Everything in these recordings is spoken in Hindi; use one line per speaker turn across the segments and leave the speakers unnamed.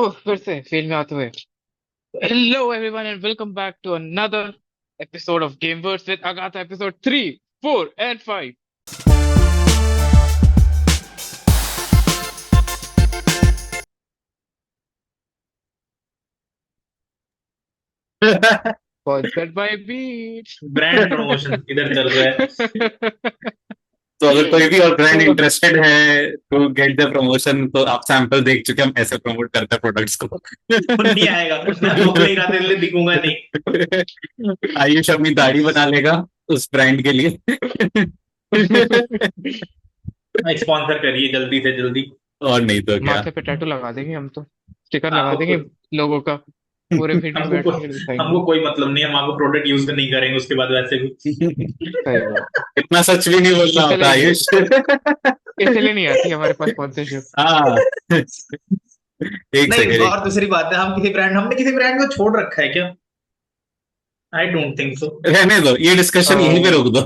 फिर से फील्ड में आते हुए hello everyone and welcome back to another episode of Gameverse with Agatha episode 3, 4 and 5। Sponsored by Beats.
Brand promotion इधर चल रहा है।
तो अगर कोई भी और ब्रांड
तो
इंटरेस्टेड है टू गेट द प्रमोशन, तो आप सैंपल देख चुके हैं, हम ऐसे प्रमोट करते हैं प्रोडक्ट्स को।
नहीं आएगा, मैं मोगले इरादे से दिखूंगा नहीं।
आयुष अपनी दाढ़ी बना लेगा उस ब्रांड के लिए।
स्पॉन्सर करिए जल्दी से जल्दी।
और नहीं तो क्या।
माथे पे टैटू लगा देंगे, हम तो स्टिकर लगा
आपको
देंगे
कोई
लोगों का। पूरे फील्ड में
हमको
बैठ के दिखाएंगे।
हमको कोई मतलब नहीं है, हम आपको प्रोडक्ट यूज नहीं करेंगे उसके बाद वैसे भी।
सही बात।
इतना सच भी नहीं बोलना होता
इसलिए
आयुष।
इसलिए नहीं आती हमारे पास स्पॉन्सरशिप।
हाँ, एक
नहीं,
सेकेंड।
और दूसरी बात है, हमने किसी ब्रांड को छोड़ रखा है क्या? I don't think so.
रहने दो, ये डिस्कशन यहीं पे रोक दो।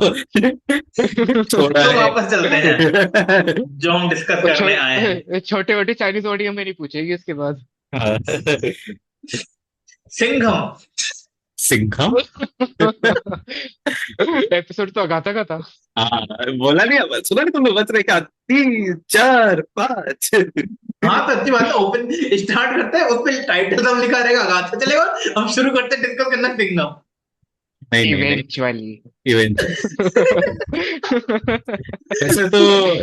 छोड़ा
तो
है।
वापस चलते हैं जो हम डिस्कस करने आए हैं।
छोटे मोटे चाइनीज ऑडियो में नहीं पूछेगी इसके बाद।
हाँ।
सिंघम।
सिंघम।
एपिसोड तो अगाथा का था।
हाँ, बोला नहीं, अब सुना नहीं तुमने? बच रहे क्या? 3 4 5।
हाँ तो अच्छी बात है, ओपन स्टार्ट करते हैं, उस पर टाइटल सब लिखा रहेगा, आगाज से चलेगा। हम शुरू करते हैं डिस्कस करना सिंघम।
नहीं नहीं नहीं,
इवेंचुअली।
इवेंट। वैसे तो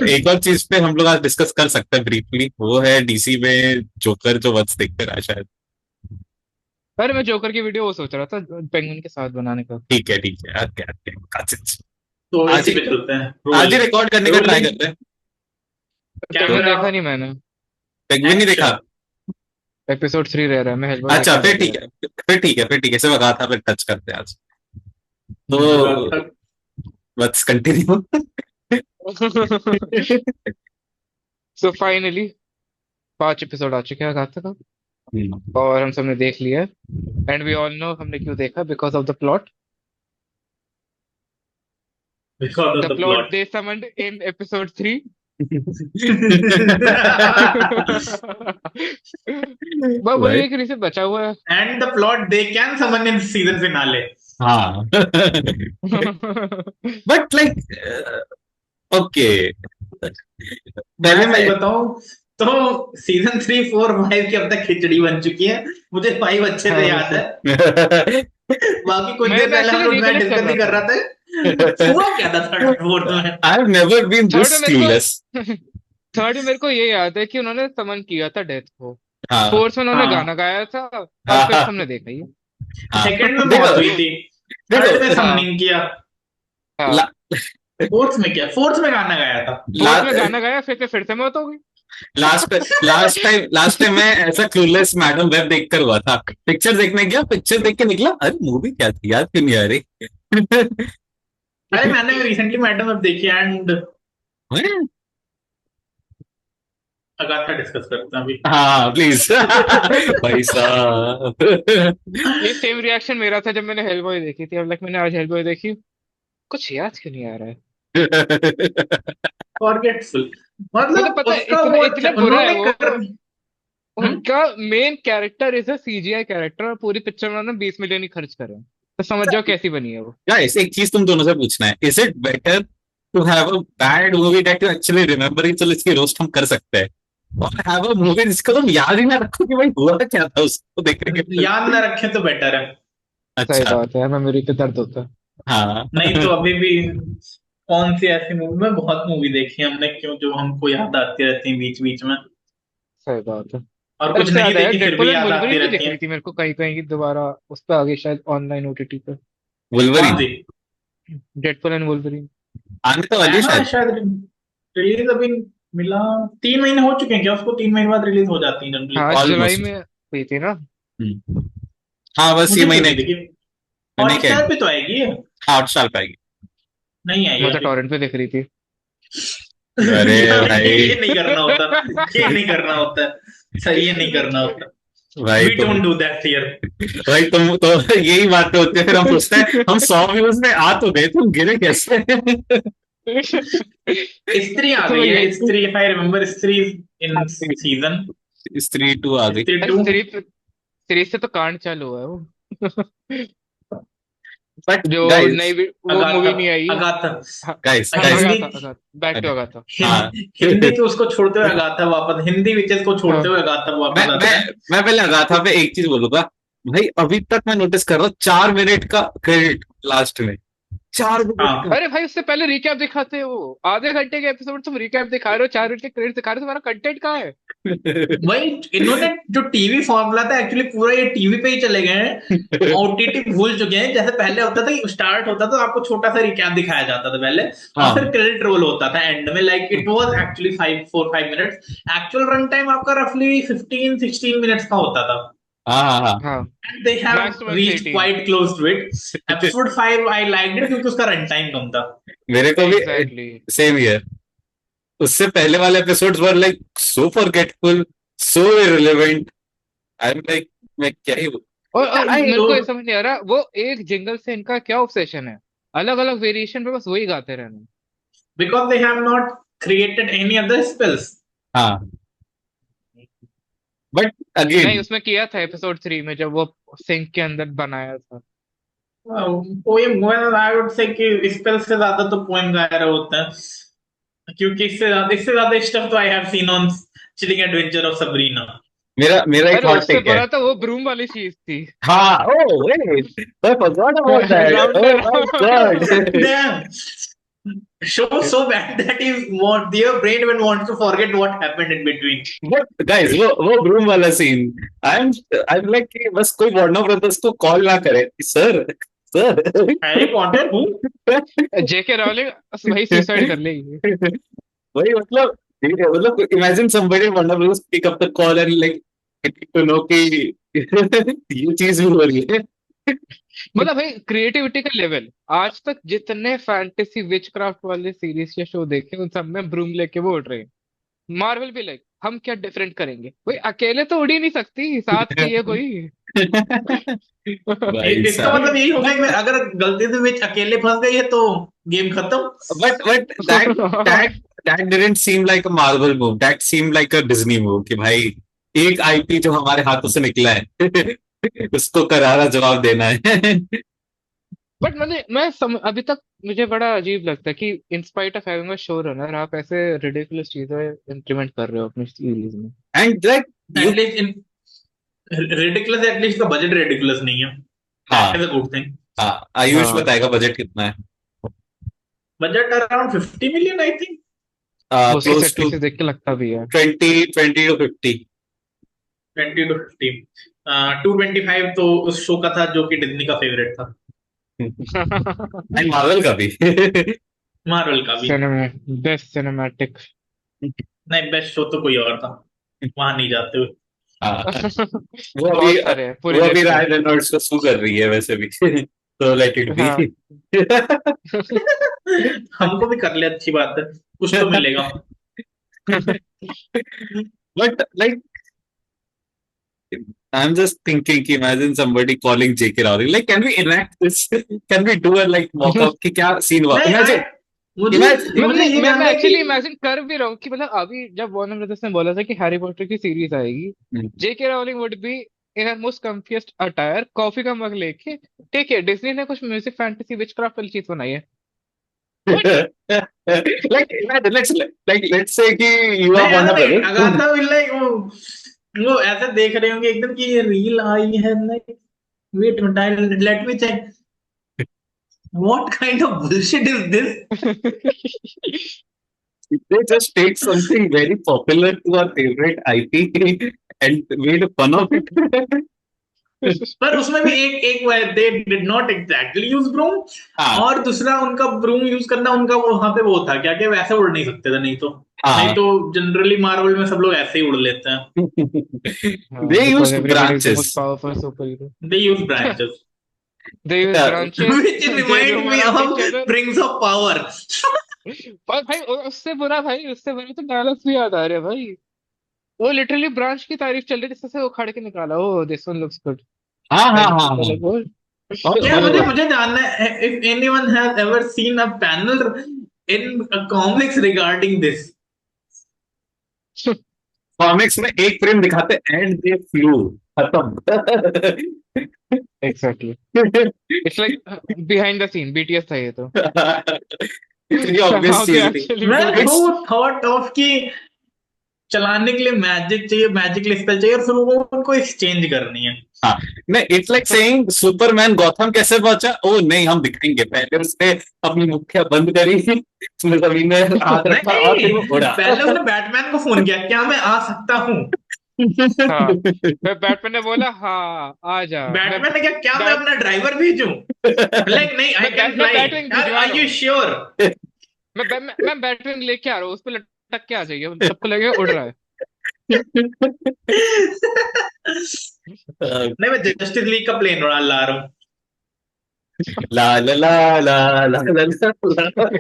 एक और चीज पे हम लोग आज डिस्कस कर सकते हैं ब्रीफली, वो है डीसी में जोकर जो वत्स देखते रहा शायद।
अरे मैं जोकर की वीडियो वो सोच रहा था पेंगुइन के साथ बनाने का।
ठीक है ठीक है, ओके ओके, काचिच।
तो
आज
इसी
ही
पे चलते हैं।
आज ही रिकॉर्ड करने का ट्राई करते हैं।
पेंगुइन
कैमरा
देखा नहीं मैंने।
पेंगुइन नहीं देखा?
एक्शन।
एपिसोड 3 रह रहा है, मैं हेलबॉय
अच्छा,
देखने
फिर
बैठ
ठीक
गया।
है, फिर ठीक है, फिर ठीक है, सिर्फ कहा था, फिर टच करते हैं आज। तो let's continue.
So finally 5 episode आ चुके हैं अगाथा का, और हम सबने देख लिया है। एंड वी ऑल नो हमने क्यों देखा, because of the plot.
Because of
the
the
plot
plot.
They summoned in episode 3। बस वही
भाई।
एक रीजन बचा हुआ है।
And the plot they can summon in season finale.
हाँ। बट लाइक, ओके,
मैं
पहले मैं।
सही बताऊं तो सीजन 3 4 5 की अब तक खिचड़ी बन चुकी है। मुझे 5 अच्छे से
हाँ
याद
वैसे
है। बाकी कुछ देर
मैं
पहले हम
एक्चुअली
लोग मैं
रिकलेक्ट कर
डिस्कस
रहा
ही कर
था।
रहा था हुआ क्या था थर्ड फोर्थ में।
I have never been
third
this
में मेरे को
क्लूलेस।
थर्ड में मेरे को ये याद है कि उन्होंने समन किया था डेथ को।
हाँ
फोर्थ में उन्होंने गाना
हाँ
गाया था। और
हाँ
फिफ्थ
हाँ
हमने देखा ही है।
हाँ।
सेकंड में
देखो
मौत हुई थी। थर्ड में
देखो,
हाँ
समनिंग किया।
हाँ।
फोर्थ में गाना गाया था।
फोर्थ में गाना गाया, फिफ्थ में फिर से मौत हो गई।
लास्ट टाइम मैं ऐसा क्लूलेस मैडम वेब देखकर हुआ था। पिक्चर देखने गया, पिक्चर देख के निकला, अरे मूवी क्या थी, याद क्यों नहीं आ रही?
अरे मैंने रिसेंटली मैडम अब देखी एंड अगाथा डिस्कस करते हैं अभी।
हाँ प्लीज। भाई साहब।
ये सेम रिएक्शन मेरा था जब मैंने हेलबॉय देखी थी। अब लाइक मैंने आज हेलबॉय देखी, कुछ याद क्यों नहीं आ रहा है।
फॉरगेटफुल।
मतलब
मतलब
पता है
उसका
इतना
वो अच्छा
इतने बुरा है
उन्होंने
वो।
कर। हम्म?
उनका main character is a CGI character, और पूरी पिक्चर में उन्होंने 20 मिलियन ही खर्च करे हैं। तो समझ जाओ कैसी बनी है वो।
गाइस, एक चीज तुम दोनों से पूछना है, is it better to have a bad movie that you actually remember, चलो इसकी रोस्ट हम कर सकते हैं, और हैव अ मूवी जिसको तुम याद ही ना रखो कि भाई हुआ क्या था उसको देखने के बाद?
याद ना रखें तो बेटर है।
सही
अच्छा।
बात है, मेमोरी पे दर्द होता है।
हाँ।
नहीं तो अभी भी कौन सी ऐसी मूवी में बहुत मूवी देखी है हमने, क्यों जो हमको याद आती रहती है बीच बीच में।
सही बात है।
और
अरे
कुछ
उससे
नहीं
याद आया,
देखी फिर
डेडपुल
भी
एंड
याद आती
वुल्वरीन भी
रहती
दिख
है।
रही थी मेरे को कहीं कहीं की दोबारा। उस पर आगे शायद ऑनलाइन ओटीटी पे।
कौन
Wolverine
see?
Deadpool and Wolverine.
आने तो वाली है
हाँ
शायद।
शायद रिलीज अभी मिला। 3 महीने हो चुके हैं क्या उसको? 3 महीने बाद रिलीज हो जाती है जनरली।
हाँ जुलाई
ऑलमोस्ट।
में हुई थी ना।
हाँ, बस ये
मुझे क्यों
महीने
नहीं दिखी?
महीने के
हॉटस्टार
end।
पे तो आएगी ये।
हाँ, 8 साल पाएगी।
नहीं आई
मैं तो
अभी।
टॉरेंट पे दिख रही थी।
अरे
यार
भाई।
ये नहीं करना होता। ये नहीं करना होता। सही, ये नहीं करना होता।
भाई
वी
तुम
डोंट डू दैट हियर।
भाई तुम तो यही बातें होती है, फिर हम पूछते हैं हम 100 व्यूज में आ तो गए, तुम गिरे कैसे?
स्त्री आ
तो
गई
मैं
है,
यही
स्त्री, इफ आई रिमेम्बर, स्त्री इन सीजन।
स्त्री 2 आ गई।
स्त्री
अरे
2
सीरीज से तो कांड चालू हुआ है वो।
बट
जो
गाइस,
वो मूवी
अगाथा
नहीं आई।
अगाथा
हाँ।
गाइस,
हाँ,
guys,
Hindi
Agatha, back to Agatha.
हाँ।
हिंदी को उसको छोड़ते हुए अगाथा वापस, हिंदी विचेस को छोड़ते
हाँ
हुए अगाथा
मैं
वापस
मैं
आता है।
मैं पहले अगाथा पे एक चीज बोलूंगा। भाई अभी तक मैं नोटिस कर रहा हूँ 4 मिनट का क्रेडिट लास्ट में, 4 मिनट
हाँ
का।
अरे भाई, उससे पहले रिकैप दिखाते हैं वो। आधे घंटे के एपिसोड तुम रिकैप दिखा रहे हो, 4 मिनट के क्रेडिट दिखा रहे हो, तुम्हारा कंटेंट कहाँ है?
वही, इन्होंने जो टीवी फॉर्मूला था एक्चुअली पूरा ये टीवी पे ही चले गए हैं। ओटीटी भूल चुके हैं। जैसे पहले होता था कि स्टार्ट होता था तो आपको छोटा सा रिकैप दिखाया जाता था पहले, और फिर
हाँ
क्रेडिट रोल होता था एंड में। Like it was actually 5 minutes. Actual run time आपका रफली 15-16 मिनट्स का होता था।
हाँ हाँ हाँ।
हाँ,
And they have
max to max
reached
18।
quite close to it. Episode 5 I liked it क्योंकि उसका रन टाइम कम था।
मेरे को भी
एग्जैक्टली।
Same year. उससे पहले वाले episodes were like so forgetful, so irrelevant. I am like, मैं क्या ही
और
आई
मेरे
नो।
को ये समझ नहीं आ रहा, वो एक जिंगल से इनका क्या ऑब्सेशन है? अलग अलग वेरिएशन पे बस वही गाते रहना।
Because they have not created any other spells.
हाँ, बट
नहीं,
अगेन
उसमें किया था एपिसोड 3 में, जब वो सिंक के अंदर बनाया था।
Poem, well, I would say कि स्पेल से ज्यादा तो पोएम गा रहे होते हैं, क्योंकि इससे ज्यादा स्टफ तो I have seen on Chilling Adventure of Sabrina.
मेरा मेरा एक
अरे
हॉट
उससे
टेक है।
बुरा तो वो ब्रूम वाली चीज थी।
हाँ, oh wait, I forgot about that,
round
oh my god.
Damn. Show so bad that your brain even wants to forget what happened in between.
But guys, वो रूम वाला सीन, आई एम लाइक कि बस कोई वार्नर ब्रदर्स को कॉल ना करे, sir sir.
Harry Potter who?
JK Rowling वही सुसाइड कर लेगी।
वही मतलब, ठीक है, मतलब imagine somebody Warner Brothers pick up the call and like to know कि ये चीज भी हो रही है।
मतलब भाई, क्रिएटिविटी का लेवल आज तक जितने फैंटेसी विचक्राफ्ट वाले सीरीज या शो देखे, उन सब में ब्रूम लेके वो उड़ रहे हैं। मार्वल भी लाइक, हम क्या डिफरेंट करेंगे? कोई अकेले तो उड़ ही नहीं सकती, साथ चाहिए कोई।
भाई
इसका
साहब,
मतलब यही होगा कि अगर गलती से विच अकेले फंस गई है तो गेम खत्म।
but that didn't seem like a Marvel move. That seemed like a Disney move कि भाई एक आईपी जो हमारे हाथों से निकला है उसको करारा जवाब देना है।
बट अभी तक मुझे बड़ा अजीब लगता है कि in spite of having a show runner, आप ऐसे रिडिकुलस चीजें इंप्लीमेंट कर रहे हो अपनी सीरीज में।
And like you,
at least in ridiculous, at least का बजट रिडिकुलस नहीं है।
हाँ
that is a good thing.
हाँ, आयुष
हाँ,
बताएगा बजट कितना है।
Budget around 50 million I think.
उसके
क्लोज
सेट
टू
पीसेस देख के लगता भी है।
20 to 50।
20 to 50। 225 तो उस शो का था जो कि डिज्नी का फेवरेट था।
एंड मार्वल का भी।
मार्वल का भी।
Cinema, best cinematic.
नहीं, बेस्ट शो तो कोई और था, वहां नहीं जाते हुए।
हाँ, वो अभी
बहुत सारे हैं पूरी
वो अभी
लिस्ट है।
रायन रेनॉल्ड्स को सू कर रही है वैसे भी। तो लेट इट
हाँ।
बी।
हमको भी कर ले, अच्छी बात है, कुछ तो मिलेगा।
But like, I'm just thinking कि imagine somebody calling J.K. Rowling like, can we enact this? Can we do a like mock up कि क्या सीन हुआ?
नहीं,
Imagine,
मुझे
imagine,
मुझे ये
मैं
जानना है कि
एक्चुअली इमेजिन कर भी रहा हूँ कि मतलब अभी जब वार्नर ब्रदर्स ने बोला था कि हैरी पॉटर की सीरीज आएगी, J K Rowling would be in her most comfiest attire, coffee का मग लेके, ठीक है डिज्नी ने कुछ म्यूजिक फैंटेसी विचक्राफ्ट वाली चीज बनाई है।
like imagine, let's say कि you are
नहीं,
Warner
नहीं,
Brothers.
अगाथा विल लाइक वो ऐसे देख रहे होंगे एकदम कि ये रील आई है, like wait minute, let me check, what kind of bullshit is this.
They just take something very popular to our favorite IP and made fun of it.
पर उसमें भी एक एक they did not exactly use broom,
हाँ
और दूसरा उनका ब्रूम यूज करना, उनका वहां पे वो था क्या कि वैसे उड़ नहीं सकते थे, नहीं तो
हाँ।
जनरली मार्वल में सब लोग ऐसे ही उड़ लेते हैं।
They
Because
used
everybody is the most
branches.
powerful superhero.
They use branches
They use
Yeah.
branches,
which
they
remind
roam
me
around
of
each other.
rings of power.
पर भाई उससे बुरा तो डायलॉग्स भी याद आ रहे हैं भाई। वो लिटरली ब्रांच की तारीफ चल रही थी, जिससे वो उखाड़ के निकाला, ओ दिस वन लुक्स गुड।
हाँ हाँ हाँ हाँ।
लाइक वो
क्या मुझे
और
मुझे जानना है if anyone has ever seen a panel in comics regarding this.
Comics में एक फ्रेम दिखाते एंड दे फ्लू, खत्म।
Exactly, it's like behind the scene BTS था ये तो।
इतनी ऑब्वियस
हाउ दे
चीज थी।
एक्चुअली
मैं
do it.
It's
who thought of कि चलाने के लिए मैजिक चाहिए, मैजिक स्पेल चाहिए, और फिर वो उनको एक्सचेंज करनी है।
हाँ, नहीं, it's like saying Superman Gotham कैसे पहुंचा, ओ नहीं हम दिखाएंगे, पहले उसने अपनी मुट्ठियां बंद करी, उसने जमीन में हाथ रखा और
नहीं,
फिर वो उड़ा।
पहले उसने बैटमैन को फोन किया, क्या मैं आ सकता हूँ?
हाँ, फिर बैटमैन ने बोला हाँ आ जा। मैं
बैटमैन ने क्या, क्या मैं
बैट
अपना ड्राइवर भेजूं? लाइक नहीं, आई कैन
मैं
फ्लाई।
बैटविंग
यार
भिजवा
आर
रहा
यू
हूँ।
श्योर?
मैं बैटविंग लेके आ रहा हूँ, उस पर लटक के आ जाइए, सबको लगेगा उड़ रहा है।
नहीं, मैं जस्टिस लीग का प्लेन उड़ा ला रहा हूँ।
ला ला ला ला ला ला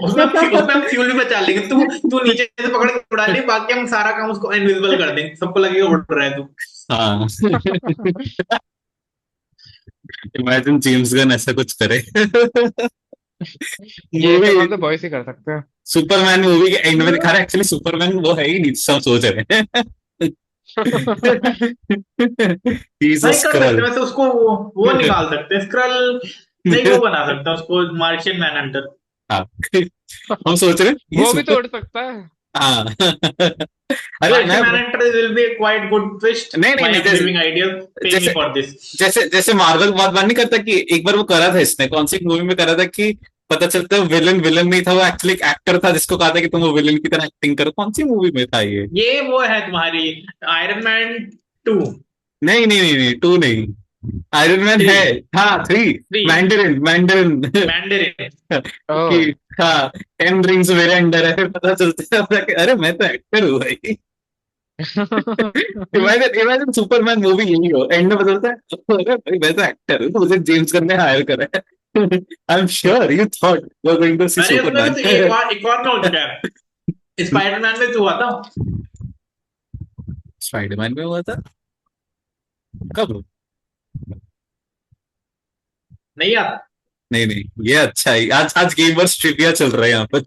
उसमें हम फ्यूल भी बचा लेंगे। तू तू नीचे से पकड़ के उड़ा ले, बाकी हम सारा काम उसको इनविजिबल कर देंगे, सबको लगेगा उड़ रहा है तू।
हाँ, इमेजिन जेम्स गन ऐसा कुछ करे।
ये
मूवी,
सब हम तो बॉयज ही कर सकते हैं।
सुपरमैन मूवी के एंड में दिखा रहा है एक्चुअली सुपरमैन वो है ही नहीं, सब सोच रहे हैं। He's a
नहीं कर सकते,
Skrull।
वैसे उसको वो निकाल सकते, स्क्रल नहीं, वो बना सकता उसको मार्शियन मैन हंटर।
हाँ, हम सोच रहे हैं ये
वो भी तो
सुपर।
उड़ सकता है।
हाँ। अरे
Martian man Hunter will be quite good twist.
नहीं नहीं
आई
नहीं,
एम गिविंग आइडिया, पे मी
जैसे
फॉर दिस।
जैसे जैसे मार्वल बहुत बार नहीं करता कि एक बार वो करा था, इसने कौन सी मूवी में करा था कि पता चलता है विलन विलन नहीं था, वो एक्चुअली एक एक्टर था जिसको कहा था कि तुम वो विलन की तरह एक्टिंग करो, कौन सी मूवी में था ये?
ये वो है तुम्हारी आयरन मैन 2,
नहीं नहीं नहीं नहीं, टू नहीं, आयरन मैन
3,
है। हाँ, थ्री,
3
मैंडरिन मैंडरिन।
मैंडरिन।
कि
ओह।
हाँ, 10 रिंग्स मेरे अंडर है, फिर पता चलता है कि अरे मैं तो एक्टर हूँ भाई। इमेजिन इमेजिन सुपरमैन मूवी यही हो, एंड में बदलता है अरे भाई मैं तो एक्टर हूँ, तो मुझे जेम्स गन ने हायर करा है। I am sure you thought you are going to see
अरे उसमें भी
सुपरमैन।
तो एक और में हो चुका है, स्पाइडरमैन में तो हुआ था।
स्पाइडरमैन में हुआ था कब?
नहीं यार,
नहीं नहीं, ये अच्छा है, आज आज गेमर्स ट्रिविया चल रहा है यहाँ पर।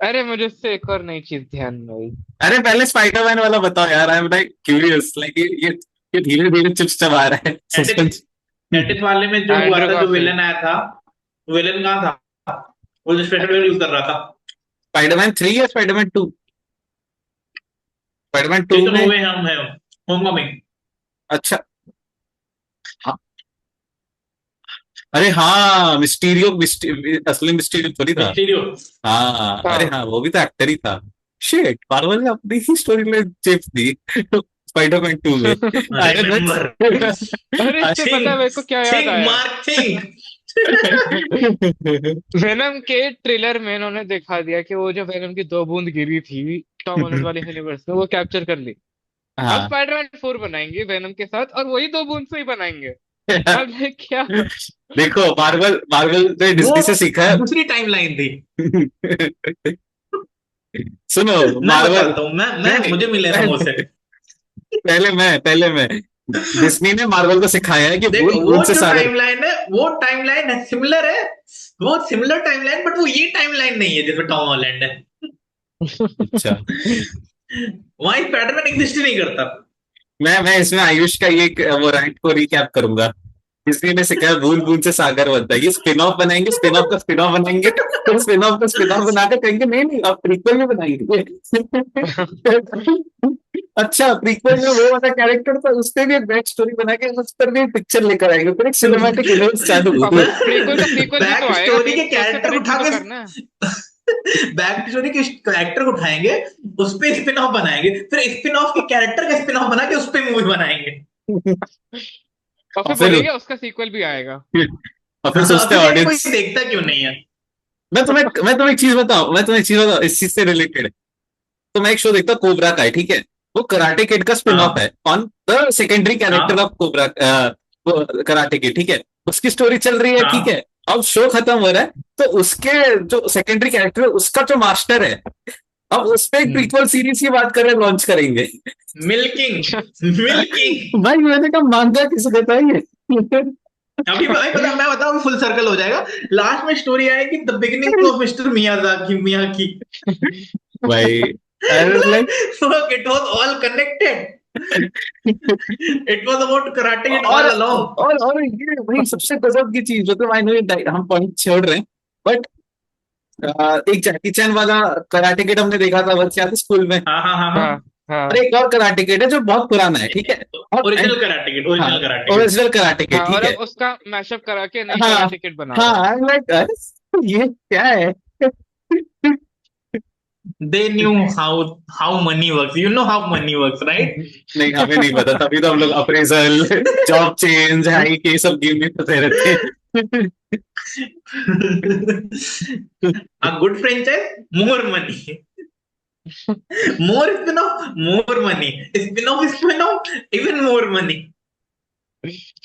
अरे मुझे उससे एक और नई चीज ध्यान में आई।
अरे पहले स्पाइडरमैन वाला बताओ यार, आई एम लाइक क्यूरियस, लाइक ये धीरे धीरे चिपचिप आ रहा है सस्पेंस।
एडिट वाले में जो हुआ
एंड्रू
था, जो
गारफील्ड।
विलन आया था, विलन कहाँ था? वो जो स्पेशल यूज कर रहा था।
स्पाइडरमैन 3 या स्पाइडरमैन 2? स्पाइडरमैन 2
ये तो
में,
मूवी हम है, होमकमिंग।
अच्छा, हाँ, अरे हाँ, असली मिस्टीरियो थोड़ी था।
मिस्टीरियो।
हाँ, अरे
हाँ।
हाँ, वो भी तो एक्टर ही था। शिट, मार्वल ने अपनी ही स्टोरी लाइन चिप दी स्पाइडरमैन 2 में। अरे
रिमेम्बर,
अरे इससे पता है
थिंक
मेरे को क्या याद
थिंक
आया।
Mark think.
वेनम के ट्रेलर में इन्होंने दिखा दिया कि वो जो वेनम की दो बूंद गिरी थी टॉम हॉलैंड वाले यूनिवर्स में, वो कैप्चर कर ली। अब
हाँ।
स्पाइडरमैन 4 बनाएंगे वेनम के साथ, और वही दो बूंद से ही बनाएंगे। अब ये क्या।
देखो, मार्वल मार्वल ने
वो
डिज्नी से सीखा है।
दूसरी टाइमलाइन थी।
सुनो,
मैं
मार्वल,
बताता हूँ, मैं
नहीं
मुझे मिले समोसे।
पहले मैं डिज्नी ने मार्वल को सिखाया है कि
देखो
बूंद
वो
बूंद से
जो
सागर।
टाइमलाइन है, वो टाइमलाइन है, सिमिलर है, वो सिमिलर टाइमलाइन, बट वो ये टाइमलाइन नहीं है जिसमें टॉम हॉलैंड है।
अच्छा,
वहां स्पाइडरमैन एग्जिस्ट ही नहीं करता।
मैं इसमें आयुष का ये वो रैंक को रिकैप करूंगा। डिज्नी ने सिखाया बूंद बूंद से सागर बनता है, ये स्पिन ऑफ बनाएंगे, स्पिन ऑफ का स्पिन ऑफ बनाएंगे, तो स्पिन ऑफ का स्पिन ऑफ बनाकर कहेंगे नहीं नहीं आप प्रीक्वल में बनाएंगे। अच्छा, प्रीक्वल में वो वाला कैरेक्टर था, उस पर भी एक बैक स्टोरी बना के उस पर भी पिक्चर लेकर आएंगे, फिर एक सिनेमैटिक यूनिवर्स चालू।
अब प्रीक्वल का सीक्वल भी तो
बैक
आएगा,
स्टोरी के
कैसे
कैरेक्टर
प्रेडिक्ट
उठा
तो
के
करना है।
बैक स्टोरी के कैरेक्टर को उठाएंगे, उस पे स्पिन ऑफ बनाएंगे, फिर स्पिन ऑफ के कैरेक्टर का स्पिन ऑफ बना के उस पे मूवी बनाएंगे।
और
और
फिर
फिर
बोलेंगे उसका सीक्वल भी आएगा।
और फिर सोचते हैं
फिर कोई
ऑडियंस।
देखता क्यों नहीं है?
मैं तुम्हें एक चीज बताऊं, इस चीज से रिलेटेड। तो मैं एक शो देखता हूँ कोबरा का है, ठीक है, वो कराटे किड का स्पिन ऑफ
हाँ,
है ऑन द सेकेंडरी कैरेक्टर
हाँ,
ऑफ कोबरा, कराटे किड, ठीक है, उसकी स्टोरी चल रही है, ठीक
हाँ।
है। अब शो खत्म हो रहा है, तो उसके जो सेकेंडरी कैरेक्टर है उसका जो मास्टर है, अब उस पे एक प्रीक्वल सीरीज की बात कर रहे लॉन्च करेंगे।
Milking milking.
भाई मैंने कहा मांगा किसे देता है ये?
अभी भाई पता, मैं बताऊं, फुल सर्कल हो जाएगा। लास्ट में स्टोरी आएगी, the beginning of mister Miyazaki मियाकी।
भाई I was like,
Look, it was all connected. It was about correcting it all along.
और ये भाई सबसे गजब की चीज, मतलब आई नो हम पॉइंट छोड़ रहे हैं, बट एक जैकी चैन वाला कराटे किड हमने देखा था, बस याद है स्कूल में।
हाँ हाँ हाँ
हाँ
हाँ।
हाँ
और एक और कराटे किड है जो बहुत पुराना है, ठीक है,
original karate kid, original karate kid.
Original karate kid,
हाँ,
ठीक
और
है।
अब उसका मैशअप करा के नई
हाँ
कराटे किड बना
हाँ,
रहे हैं।
आई एम लाइक ये क्या है।
They knew how money works. You know how money works, right?
नहीं, हमें नहीं पता, तभी तो हम लोग अप्रेजल, जॉब चेंज, हाइक, ये सब गेम में फंसे रहते हैं।
A good franchise, more money. More spin-off, more money. Spin-off, even more money.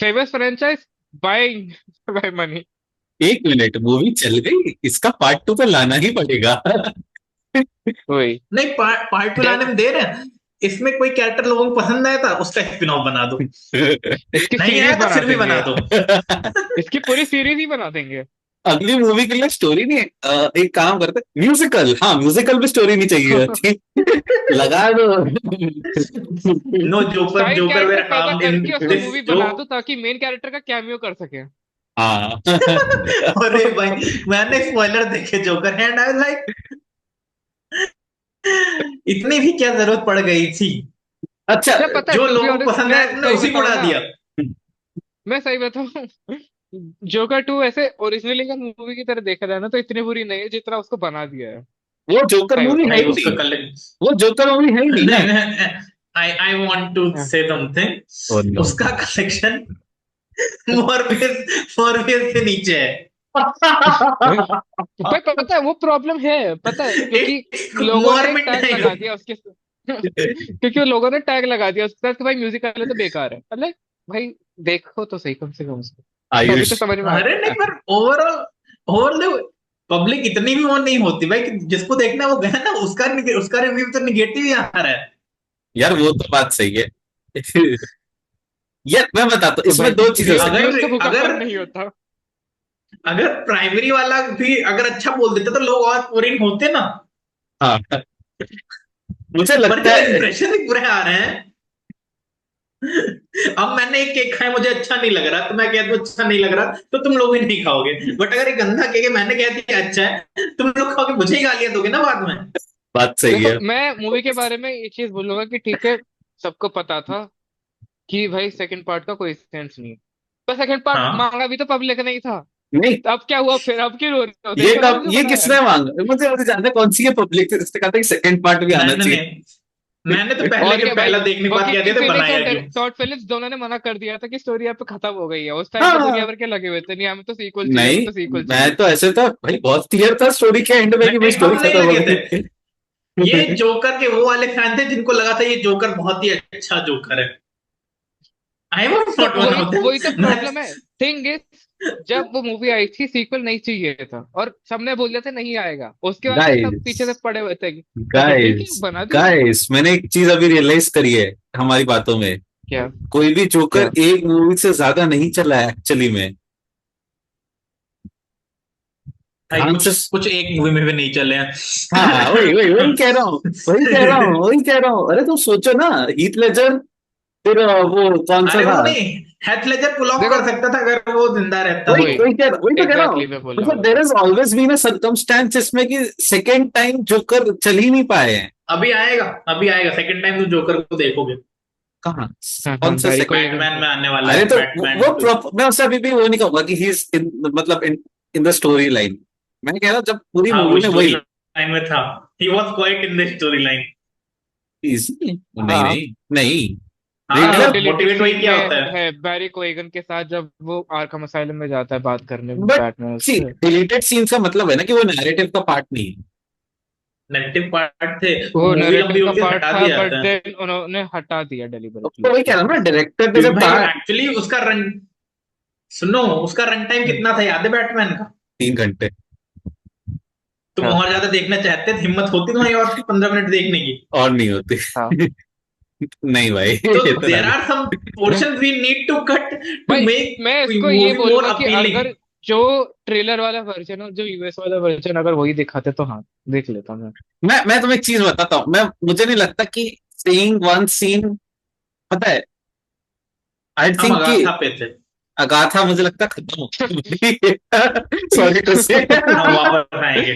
Famous franchise buying by money.
एक मिनट, मूवी चल गई, इसका पार्ट 2 पे लाना ही पड़ेगा।
वही
नहीं, पार्ट 2 लाने में देर है। इसमें कोई कैरेक्टर लोगों को पसंद आया था, उसका स्पिन-ऑफ बना दो।
इसकी
नहीं
सीरीज
आया तो
बना
फिर भी बना
देंगे,
दो।
इसकी पूरी सीरीज ही बना देंगे।
अगली मूवी के लिए स्टोरी नहीं है, एक काम करते, म्यूजिकल, हाँ म्यूजिकल भी स्टोरी नहीं चाहिए थी। लगा दो।
No, Joker
side
Joker where
character पैदा
हार्म्ड इन
करके उसको
दिस
मूवी
जो।
बना दो ताकि मेन कैरेक्टर का कैमियो कर सके।
हाँ।
अरे भाई, मैंने स्पॉइलर देखे joker and I was like, इतनी भी क्या जरूरत पड़ गई थी?
अच्छा,
क्या पता है,
जो
टू बी
लोगों को
ऑनेस्ट
पसंद
मैं
आया तुमने
सही
उसी को
बताऊं
उड़ा
ना,
दिया।
मैं सही बताऊं, जोकर 2 ऐसे ओरिजिनली का मूवी की तरह देखा जाए ना तो इतनी बुरी नहीं है जितना उसको बना दिया है।
वो जोकर
सही
मूवी है
बताऊं
नहीं,
ही
तो।
उसका
नहीं,
कल
वो जोकर मूवी है ही नहीं ना।
नहीं, आई वांट टू
हाँ।
से समथिंग।
Oh no.
उसका कलेक्शन मॉर्फियस से नीचे है।
भाई पता है वो प्रॉब्लम है, पता है, क्योंकि लोगों ने एक
मॉर्बिड
टैग लगा
डायलॉग।
दिया उसके क्योंकि लोगों ने टैग लगा दिया उसके साथ कि भाई म्यूजिकल है तो बेकार है। अरे भाई देखो तो सही कम से कम उसको, तभी
आयुष,
तो समझ में
अरे
आता
नहीं,
है।
पर ओवरऑल पब्लिक इतनी भी वो नहीं होती भाई कि जिसको देखना है वो गया ना, उसका रिव्यू तो निगेटिव ही आ रहा है।
यार वो तो बात सही है। यार मैं बताता हूँ,
तो
इसमें
भाई
दो चीजें हो सकती
रिव्यूज का भूखा
अगर
कौन नहीं होता।
अगर प्राइमरी वाला भी अगर अच्छा बोल देता तो लोग और बोरिंग होते ना।
है। हाँ, मुझे
पर
लगता
जब
है,
इंप्रेशन ही बुरे आ रहे हैं। अब मैंने एक केक खाया, मुझे अच्छा नहीं लग रहा, तो मैं कहता हूँ अच्छा नहीं लग रहा तो तुम लोग ही नहीं खाओगे। बट अगर एक गंदा केक है, मैंने कह दिया अच्छा है, तुम लोग खाओगे, मुझे ही गालियां दोगे ना बाद में।
बात सही
देखो
है।
मैं मूवी के बारे में ये चीज बोलूंगा कि ठीक है, सबको पता था कि भाई सेकंड पार्ट का कोई सेंस नहीं है, पर सेकंड पार्ट
हाँ,
मांगा भी तो पब्लिक नहीं था।
नहीं,
तो अब क्या हुआ फिर, अब क्यों रो रहे हो,
ये
देखो ना
कब,
उनको
ये
बनाया
किसने
है।
मांगा, मुझे मुझे जानना है कौन सी है पब्लिक, जिसने कहा था कि सेकंड पार्ट भी आना
मैंने
चाहिए।
नहीं मैंने तो पहले
और
के
क्या भाई,
पहला देखने के बाद कह दिया
वॉकिंग
था
फीनिक्स
बनाया
और
क्यों।
टॉड फिलिप्स दोनों ने मना कर दिया था कि स्टोरी यहाँ पे खत्म हो गई है। उस टाइम पे दुनिया
हाँ,
भर के लगे हुए थे, नहीं हमें तो सीक्वल चाहिए, हमें
नहीं,
तो सीक्वल
मैं
चाहिए।
तो ऐसे था भाई, बहुत क्लियर था स्टोरी के एंड में कि भाई
नहीं,
स्टोरी
हम नहीं
खत्म हो
लगे थे।
गई।
ये जोकर के वो वाले फैन थे जिनको लगा था ये जोकर बहुत ही अच्छा जोकर है। आई वाज
तो
नॉट वन ऑफ
वही तो
देम।
प्रॉब्लम है। थिंग इज, जब वो मूवी आई थी सीक्वल नहीं चाहिए था और सबने बोल दिया था नहीं आएगा, उसके बाद से सब पीछे से
गाइस,
पड़े हुए थे कि तो ठीक है
गाइस,
बना दिया।
गाइस, मैंने एक चीज अभी रियलाइज करी है हमारी बातों में,
क्या
कोई भी जोकर
क्या
एक मूवी से ज्यादा नहीं चला है एक्चुअली में।
भाई
ध्यान
कुछ
से,
कुछ एक मूवी में भी नहीं चले हैं।
हाँ वही वही वही कह रहा हूँ, वही कह रहा हूँ, वही कह रहा हूँ। अरे तुम सोचो ना, हीथ लेजर, फिर वो कौन सा
अरे
था,
वो नहीं, हेथ लेजर पुल ऑफ
देखो,
कर सकता था अगर वो जिंदा रहता
वही
तो।
वही
वही तो कह रहा हूँ।
एग्जैक्टली मैं बोल रहा
मतलब
हूँ।
There is always been a circumstance इसमें कि सेकेंड टाइम जोकर चल ही नहीं पाए हैं।
अभी आएगा सेकंड टाइम तुम जोकर को देखोगे।
कहाँ,
हाँ
कौन
हाँ,
सा
बैरी
सेकंड?
कोलिगन
बैटमैन
को।
में आने वाला
अरे
है,
तो
बैटमैन 2।
मैं उससे अभी भी वो नहीं कहूंगा कि ही इज इन, मतलब इन द स्टोरी लाइन। मैं कह रहा हूँ जब पूरी
हाँ, वो
मूवी में
स्टोरी
वही
लाइन में था। He was quite in the story line.
नहीं,
हाँ
नहीं, नहीं,
हाँ,
हाँ,
रिडलर,
डिलीटेड
मोटिवेट वही
सीन
क्या
में
होता है।
है बैरी कोलिगन के साथ जब वो आर्कम असाइलम में जाता है बात करने
बट
बैटमैन
सी,
से।
डिलीटेड सीन्स का मतलब है ना कि वो नैरेटिव का पार्ट नहीं है।
नेगेटिव पार्ट थे,
वो
मूवी
नैरेटिव
लंबी
का
होती है
पार्ट
हटा
था
दिया
बट
जाता है।
देन उन्होंने हटा दिया
तो
डेलिबरेटली
वही कह रहा हूँ
उसको।
ना, डायरेक्टर ने
क्योंकि
जब
भाई
कहा,
एक्चुअली उसका रन, सुनो, उसका रन टाइम कितना था याद है बैटमैन का?
3 घंटे
तुम
हाँ
और ज्यादा देखना चाहते थे, हिम्मत होती तुम्हारी और 15 मिनट देखने की।
और नहीं होती।
हाँ
नहीं भाई,
तो
इतना
देर
नहीं।
Are some portion we need to cut to
भाई,
मेक
मैं इसको ये
मूवी मोर
बोलूंगा कि
अपीलिंग।
अगर जो ट्रेलर वाला वर्जन और जो यूएस वाला वर्जन अगर वही दिखाते तो हाँ देख लेता मैं।
मैं तुम्हें एक चीज बताता हूँ, मैं मुझे नहीं लगता कि सीइंग वन सीन, पता है, आई
हम
थिंक कि
अगाथा पे थे।
अगाथा मुझे लगता है खत्म हो गई। सॉरी टू से।
हम वापस आएंगे,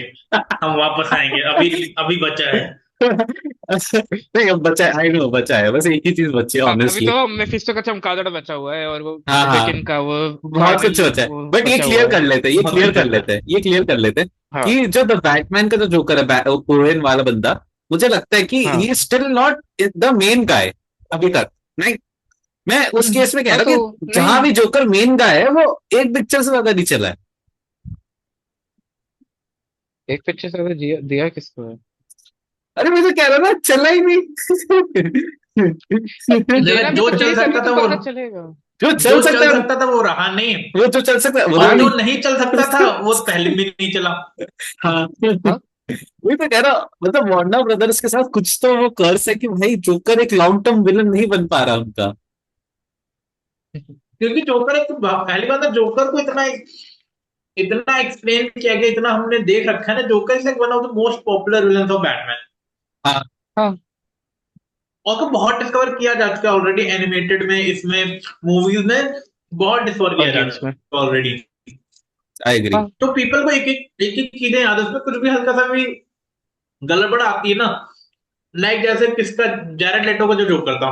हम वापस आएंगे, अभी अभी बचा है।
नहीं अब बचा है, आई नो बचा है, बस एक ही चीज बची है
अभी
ऑनेस्टली।
तो मेफिस्टो का चमगादड़ बचा हुआ है और वो
हाँ हाँ,
विकिन का वो
बहुत कुछ
काबिल
बचा है,
वो
बट ये
बचा
क्लियर
हुआ है।
कर लेते हैं,
बहुत कुछ बचा है।
ये क्लियर कर लेते हैं
हाँ
कि जो द बैटमैन का जो जोकर है, वो कोरियन वाला बंदा, मुझे लगता है कि
हाँ
he still not the main guy अभी तक। नहीं, मैं उस केस में कह
हाँ
रहा
तो
हूँ कि जहां
नहीं,
भी जोकर मेन गाय है, वो एक पिक्चर से ज्यादा नहीं चला है।
एक पिक्चर से ज्यादा दिया किसको है?
अरे मैं तो कह रहा ना, चला ही नहीं।
देना भी
जो
तो
चल
चाहिए तभी
सकता
तो
था वो,
पता चलेगा।
जो
जो
चल सकता
चल
है,
सकता था वो रहा नहीं,
वो जो चल सकता है वो
और
रानी।
जो नहीं चल सकता था वो पहले भी नहीं चला।
हाँ,
हाँ
वही तो कह रहा हूं, मतलब वार्नर ब्रदर्स के साथ कुछ तो वो कर्स है कि भाई जोकर एक लॉन्ग टर्म विलन नहीं बन पा रहा उनका।
क्योंकि जोकर एक, पहली बात है जोकर को इतना इतना एक्सप्लेन किया गया, इतना हमने देख रखा है ना, joker is like one of the most popular villain of Batman.
हाँ,
हाँ
और तो बहुत डिस्कवर किया जा चुका है ऑलरेडी, एनिमेटेड में, इसमें मूवीज में बहुत डिस्कवर
और
किया जा
गेम्स में।
चुका है ऑलरेडी।
I agree.
तो पीपल को एक एक चीजें याद है, उसमें कुछ भी हल्का सा भी गड़बड़ आती है ना, लाइक जैसे किसका, जैरेड लेटो का जो जोकर था,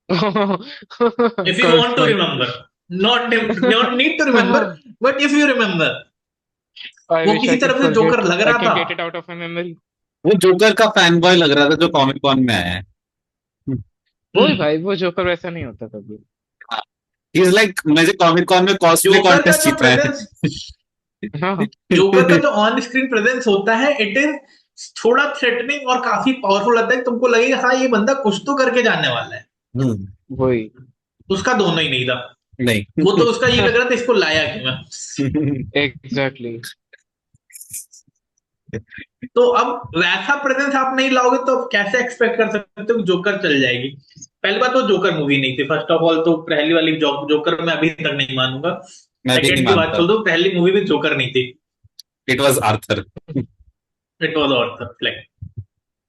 if you
curse
want to
point.
Remember, not need to remember, but if you remember,
I
वो
विश
किसी
आई कैन
तरफ से जोकर
फॉरगेट,
लग
आई
रहा
कैन
था।
Get it out of my memory.
वो जोकर का फैन बॉय लग रहा था जो कॉमिक कॉन में आया है।
वो ही
हम्म।
भाई, वो जोकर वैसा नहीं होता कभी।
ही इज लाइक, मुझे कॉमिक कॉन में कॉस्प्ले
जोकर का
कॉन्टेस्ट
जो
जीतना
प्रेजेंस,
हाँ
जोकर का जो ऑन स्क्रीन प्रेजेंस होता है, इट इज थोड़ा थ्रेटनिंग और काफी पावरफुल लगता है, तुमको लगेगा हाँ ये बंदा कुछ तो करके जाने वाला है।
हम्म,
वही।
उसका दोनों ही नहीं था, वो
नहीं।
तो उसका ये लग रहा था इसको लाया क्यों मैं।
एग्जैक्टली।
तो अब वैसा प्रेजेंस आप नहीं लाओगे तो आप कैसे एक्सपेक्ट कर सकते हो कि जोकर चल जाएगी। पहली बात तो जोकर मूवी नहीं थी, फर्स्ट ऑफ ऑल, तो पहली वाली जोकर मैं अभी तक नहीं मानूंगा।
मैं भी नहीं
सेकंड की बात
मानता।
छोड़ दो, पहली मूवी में जोकर नहीं थी,
it was Arthur.
It was Arthur Fleck,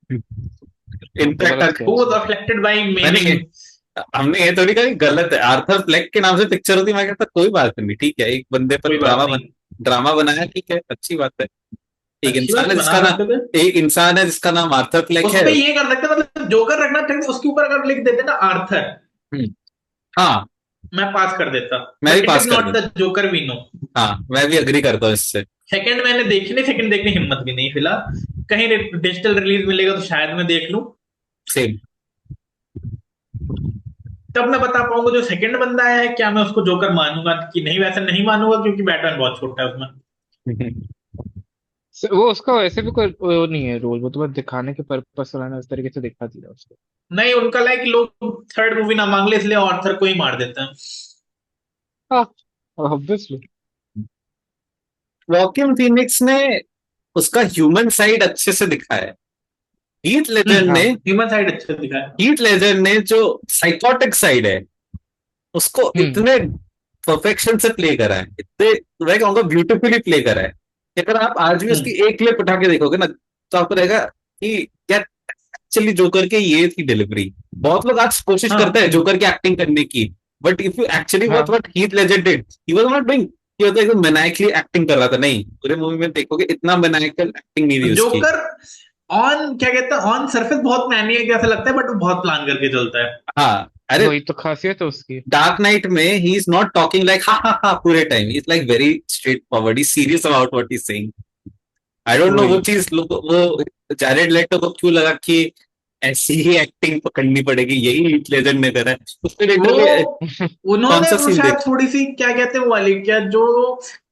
तो गलत
इनफैक्ट
किया
हु वाज
उसने।
अफेक्टेड बाय
मैंने
मेमिंग।
हमने ये थोड़ी कहा कि गलत है, आर्थर फ्लेक के नाम से पिक्चर होती, मैं कहता कोई बात नहीं, ठीक है, एक बंदे पर
कोई बात नहीं,
ड्रामा बनाया, ठीक है, अच्छी बात है। एक
अच्छी
इंसान
बात
है
बना
जिसका नाम,
सकते थे।
एक इंसान है जिसका नाम आर्थर फ्लेक
उस
है।
पे ये कर सकते, मतलब जोकर रखना ठीक, उसके ऊपर अगर लिख देते ना आर्थर,
हम्म, हाँ,
मैं पास कर देता,
मैं भी
बट इट
पास
इज
कर
नॉट
दूं।
The Joker we know.
हाँ, मैं भी अग्री करता हूँ इससे।
सेकंड मैंने देखी नहीं, सेकंड देखने की हिम्मत भी नहीं फिलहाल, कहीं डिजिटल रिलीज मिलेगा तो शायद मैं देख लूं,
सेम।
तब मैं बता पाऊंगा जो सेकंड बंदा आया है क्या मैं उसको जोकर मानूंगा कि नहीं। वैसे नहीं मानूंगा क्योंकि बैटमैन बहुत छोटा है उसमें।
वो उसका वैसे भी कोई वो नहीं है रोल, वो तो बस दिखाने के पर्पस वाला उस तरीके से दिखा दिया उसको।
नहीं, उनका लाइक लोग थर्ड मूवी ना मांग ले इसलिए ऑर्थर को ही मार देते हैं।
हाँ ऑब्वियसली।
वॉकिन फीनिक्स ने उसका ह्यूमन साइड अच्छे से दिखाया है। हीथ लेजर ने,
हाँ
ह्यूमन साइड अच्छा दिखाया।
जो साइकोटिक साइड है, उसको
हम्म
इतने परफेक्शन से प्ले करा है, इतने, मैं कहूंगा ब्यूटीफुली प्ले करा है कि अगर आप आज भी उसकी
हम्म।
एक क्लिप उठा के देखोगे ना, तो आपको रहेगा कि यार एक्चुअली जोकर के ये थी डिलीवरी। बहुत लोग आज कोशिश करते
हाँ,
हैं जोकर की एक्टिंग करने की, but if you actually watch
हाँ
what Heath Ledger did, he was not doing, ये होता एकदम मैनाइकली एक्टिंग कर रहा था, नहीं, पूरे मूवी में देखोगे इतना मैनाइकल एक्टिंग नहीं थी उसकी।
जोकर ऑन क्या कहते हैं, ऑन सरफेस बहुत मैनियक जैसा लगता है, बट वो बहुत प्लान करके चलता है।
हाँ, अरे
वही तो खासियत है उसकी।
डार्क नाइट में ही इज नॉट टॉकिंग लाइक हा हा हा पूरे time, he is like very straight forward, he serious about what he is saying. I don't no वो
वही।
चीज लोग, वो जैरेड लेटो को क्यों लगा कि ऐसी ही एक्टिंग पकड़नी पड़ेगी, यही हीथ लेजर ने करा है, उसने
वो
लिटरली कौन
उन्होंने
सा
वो
सीन
शायद
देख।
थोड़ी सी क्या कहते हैं वो वाली, क्या जो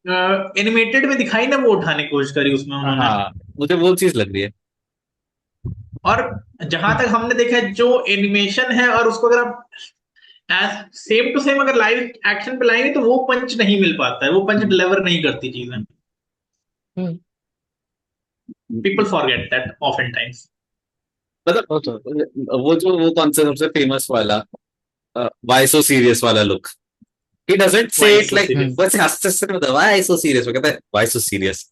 एनिमेटेड में दिखाई ना, वो उठाने की कोशिश करी उसमें उन्होंने।
हाँ, मुझे वो चीज लग रही है।
और जहां तक हमने देखा है जो एनिमेशन है, और उसको अगर आप एज सेम टू सेम अगर लाइव एक्शन पे लाएंगे तो वो पंच नहीं मिल पाता है, वो पंच डिलीवर नहीं करती चीजें।
Hmm,
people forget that often times.
मतलब
वो तो
वो जो वो कौन सा सबसे फेमस वाला वाई सो सीरियस वाला look, he doesn't say
Why
it
so
like
serious?
बस हंसते हंसते मतलब why so serious, वो कहता है why so serious.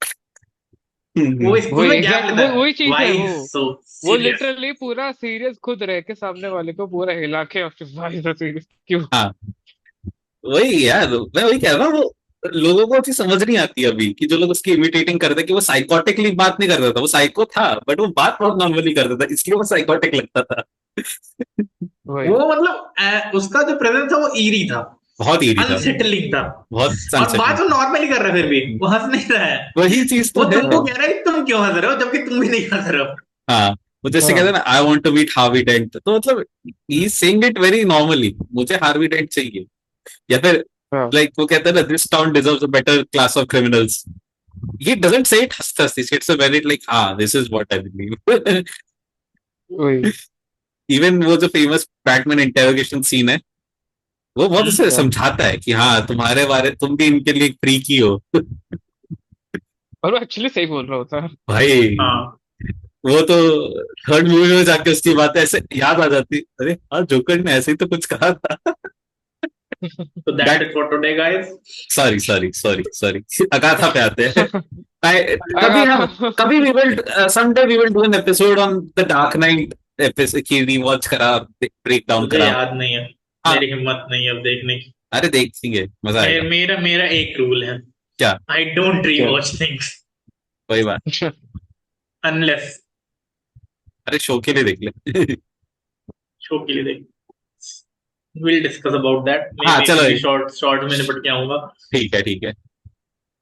वो
वही
उसमें गैप
एग्जैक्ट
लेता है,
वही चीज है
Why
वो
so
वो
serious?
लिटरली पूरा सीरियस खुद रह के सामने वाले को पूरा हिला के और फिर भाई ऐसा सीरियस क्यों।
हाँ वही यार, मैं वही कह रहा हूँ, वो लोगों को चीज समझ नहीं आती अभी कि जो लोग उसकी इमिटेटिंग करते हैं कि वो साइकोटिकली बात नहीं करता था, वो साइको था बट वो बात बहुत नॉर्मली करता था इसलिए वो साइकोटिक लगता था.
वही
वो मतलब उसका जो प्रेजेंस था वो ईरी था,
बहुत ईरी था,
अनसेटलिंग था।
बहुत
और बात
सनसेटिंग.
वो नॉर्मली कर रहा है, फिर भी वो हंस नहीं रहा है।
वही चीज तो
वो
है.
तुमको कह रहा है कि तुम क्यों हंस रहे हो, जबकि तुम भी नहीं हंस रहे हो।
हाँ वो जैसे कहते हैं
हाँ
ना I want to meet Harvey Dent, तो मतलब ही सेइंग इट वेरी नॉर्मली, मुझे हार्वी डेंट चाहिए. या फिर
हाँ
लाइक वो कहते हैं ना this town deserves a better class of criminals, he doesn't say it हंसते हंसते, he says a very like हाँ this is what I believe.
वही
इवन वो जो फेमस बैटमैन इंटेरोगेशन सीन है वो बहुत उसे
हाँ।
समझाता है कि हाँ तुम्हारे बारे तुम भी इनके लिए एक फ्री की हो.
और वो एक्चुअली सही बोल रहा होता है।
भाई
हाँ,
वो तो थर्ड मूवी में जाके उसकी बातें ऐसे याद आ जाती, अरे हाँ जोकर ने ऐसे ही तो कुछ कहा था.
तो that's
that
it for today guys.
Sorry sorry sorry sorry Agatha पे आते हैं. कभी
अगाथा।
हम कभी we will someday we will do an episode on the Dark Knight episode की रिवॉच करा, ब्रेक डाउन
मुझे
करा.
याद नहीं है,
हाँ
मेरी हिम्मत नहीं है अब देखने की।
अरे देखेंगे मजा आएगा.
मेरा मेरा एक रूल है,
क्या?
आई डोंट
क्या?
रीवॉच थिंग्स
कोई बात.
अनलेस
अरे शो के लिए देख ले.
शो के लिए देख। विल डिस्कस अबाउट दैट, मे
हाँ
बी
चलो
मे बी शॉर्ट शॉर्ट में निपट के आऊंगा।
ठीक है ठीक है.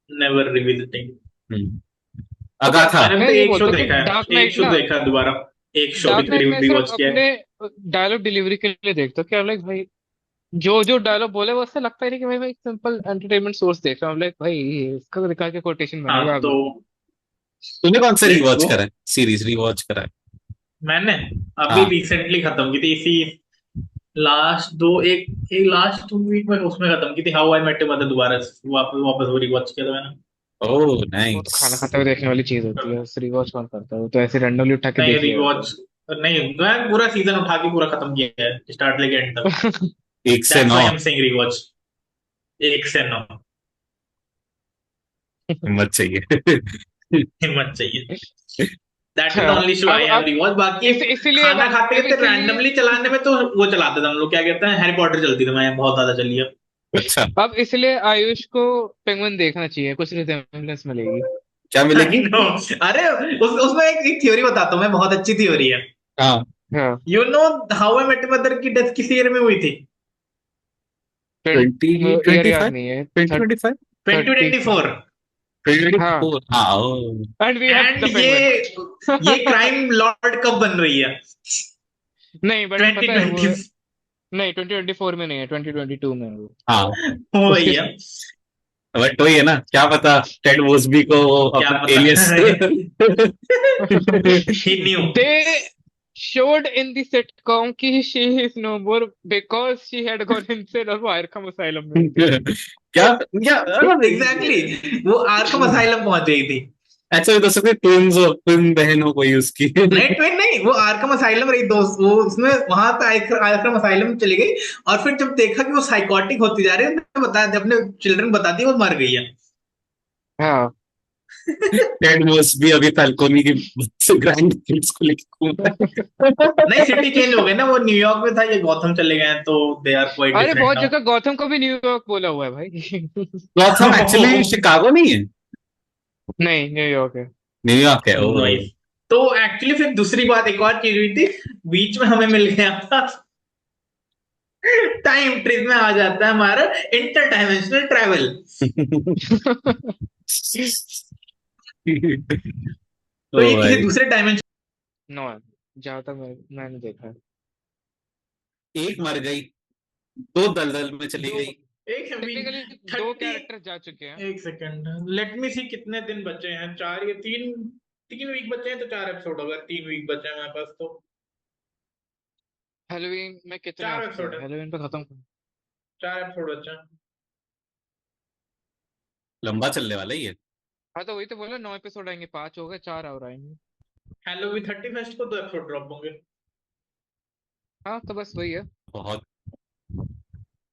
Never revisiting.
हम्म.
पता
अगाथा.
मैंने
मैं
तो
ये
एक शो
बोलता हूँ कि
देखा है,
डार्क
एक
नाइट
शो
ना,
देखा है दोबारा, एक शो
डार्क
भी
नाइट मैं सिर्फ
रिवॉच किया है।
अपने डायलॉग डिलीवरी के लिए देखता हूँ, क्या लाइक भाई जो जो डायलॉग बोले वो उससे लगता ही नहीं कि भाई भाई सिंपल एंटरटेनमेंट सोर्स देख रहा हूँ, लाइक भाई इसका दिखा के कोटेशन
हाँ
बनेगा
तो
आगे।
तूने कौन सा रिवॉच
वो
करा है, सीरीज रिवॉच करा है?
मैंने अभी
हाँ.
रिसेंटली खत्म की थी, इसी लास्ट दो एक एक लास्ट वीक में उसमें खत्म की थी, how I met your mother, दोबारा वापस वापस वो रिवॉच किया था मैंने।
ओह
वो तो
नाइस.
खाना खाते हुए देखने वाली चीज होती है, उस रिवॉच कौन करता है, वो तो ऐसे रैंडमली उठा के
नहीं
देख लिया जाता
रिवॉच नहीं, मैं पूरा सीजन उठा के पूरा खत्म किया है, स्टार्ट लेके एंड तक।
है।
एक से
that's
now.
Why I am saying rewatch. एक से नौ,
हिम्मत चाहिए.
हिम्मत चाहिए। दैट इज
हाँ,
ओनली शो आई हैव
अब
रिवॉच। बाकी
इसीलिए
खाना खाते
अब
खाते
इसीलिए
रैंडमली चलाने में तो वो चलाते थे हम लोग, क्या कहते हैं, हैरी पॉटर चलती थी, मैं बहुत ज्यादा चली है।
अच्छा
अब इसलिए आयुष को पेंगुइन देखना चाहिए, कुछ रिजेम्बलेंस मिलेगी।
क्या
आई
मिलेगी?
नो। अरे उसमें एक थ्योरी बताता हूँ मैं, बहुत अच्छी थ्योरी है।
हाँ.
हाँ
you know how I met mother की डेथ किस ईयर में हुई थी?
ट्वेंटी
ईयर
ट्वेंटी
याद
फाइव
नहीं है।
Twenty twenty five
2024।
30। हाँ
2024. हाँ oh.
And we have
and
the Penguin.
ये क्राइम लॉर्ड कब बन रही है?
नहीं बट पता है वो,
2020।
नहीं 2024 में नहीं है, 2022 में है वो।
हाँ
हो गई
उसके
है।
बट वही है ना, क्या पता टेड वोसबी को वो
क्या
अपना
पता।
Alias.
He knew.
they showed in the sitcom कि she is no more because she had gone insane और वो आर्खम asylum में थी।
क्या क्या
एग्जैक्टली exactly, वो आर्कम असाइलम पहुंच गई थी।
ऐसा भी तो सकते ट्विंस हो, ट्विन बहन हो कोई उसकी.
नहीं ट्विन नहीं, वो आर्कम असाइलम रही दोस्त, वो उसमें वहां तक आर्कम असाइलम चली गई। और फिर जब देखा कि वो साइकोटिक होती जा रही है, उसने बता अपने चिल्ड्रन बता दिया वो मर गई है।
हाँ
टेड वोसबी अभी फैल्कोनी की ग्रैंड किड्स को लेके घूम रहा
नहीं
है.
सिटी चेंज हो गई ना, वो न्यूयॉर्क में था, ये गौथम चले गए हैं, तो दे आर क्वाइट
अरे
डिफरेंट
बहुत
नाउ।
जगह गौतम को भी न्यूयॉर्क बोला हुआ है भाई।
गॉथम एक्चुअली शिकागो नहीं है,
नहीं न्यूयॉर्क है।
न्यूयॉर्क है. ओ
नाइस। तो एक्चुअली फिर दूसरी बात एक और चीज हुई थी, बीच में हमें मिल गया था, टाइम ट्रिप में आ जाता है हमारा इंटर डायमेंशनल ट्रैवल। तो
ओ
ये किसी
भाई.
दूसरे डायमेंशन।
नो, जहाँ तक मैंने देखा है।
एक मर गई, दो दलदल में चली
दो,
गई.
एक
टेक्निकली दो
30।
कैरेक्टर जा चुके हैं।
एक सेकंड, लेट मी सी कितने दिन बचे हैं, 4 या 3, 3 वीक बचे हैं, तो 4 एपिसोड होगा, 3 वीक बचे हैं हमारे पास तो।
हेलोवीन में कितने
4
हफ्ते
एपिसोड
हैं,
है,
हेलोवीन पे खत्म कर।
4 एपिसोड बचे हैं।
लंबा चलने वाला ही है.
हाँ तो वही तो बोला, 9 एपिसोड आएंगे, 5 हो गए, 4 और आएंगे।
हैलोवीन 31st को 2 एपिसोड ड्रॉप होंगे।
हाँ तो बस वही है।
बहुत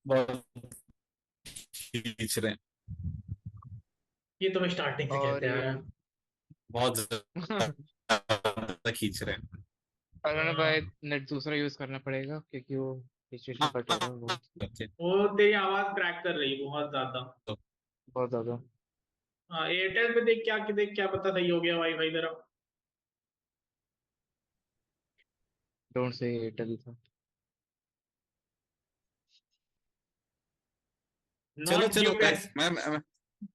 बहुत खींच रहे हैं,
ये तो मैं स्टार्टिंग से
और
कहते आ रहा
ये
हूँ।
बहुत ज्यादा खींच रहे हैं।
अरुण भाई नेट दूसरा यूज करना पड़ेगा क्योंकि वो सिचुएशन
हाँ,
कट रहा है बहुत।
ओके।
वो तेरी आवाज क्रैक कर रही है बहुत ज्यादा।
तो
बहुत ज्यादा।
हाँ, एयरटेल पे देख क्या पता सही हो गया वाईफाई तेरा।
डोंट से एयरटेल था।
चलो
नॉट
चलो
ड्यू पे।
गाइस, मैं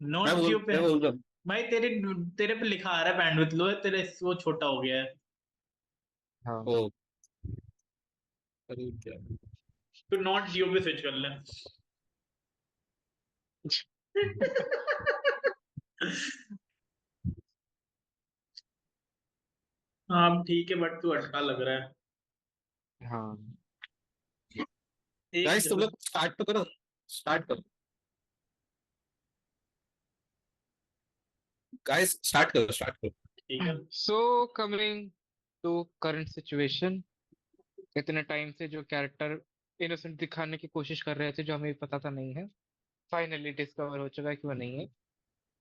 नॉट ड्यू पे।
बोल रहा हूँ।
भाई तेरे तेरे पे लिखा आ रहा है बैंडविड्थ लो है, तेरे वो छोटा हो गया है।
हाँ।
ओ, अरे क्या।
तो नॉट ड्यू पे स्विच कर ले। हाँ ठीक है, बट तू अटका लग रहा है।
हाँ।
एक
गाइस तुम
जगह।
लोग स्टार्ट तो करो, स्टार्ट करो गाइस, स्टार्ट करो, स्टार्ट करो।
ठीक है।
So coming to current situation, इतने टाइम से जो कैरेक्टर इनोसेंट दिखाने की कोशिश कर रहे थे जो हमें पता था नहीं है, फाइनली डिस्कवर हो चुका है कि वो नहीं है।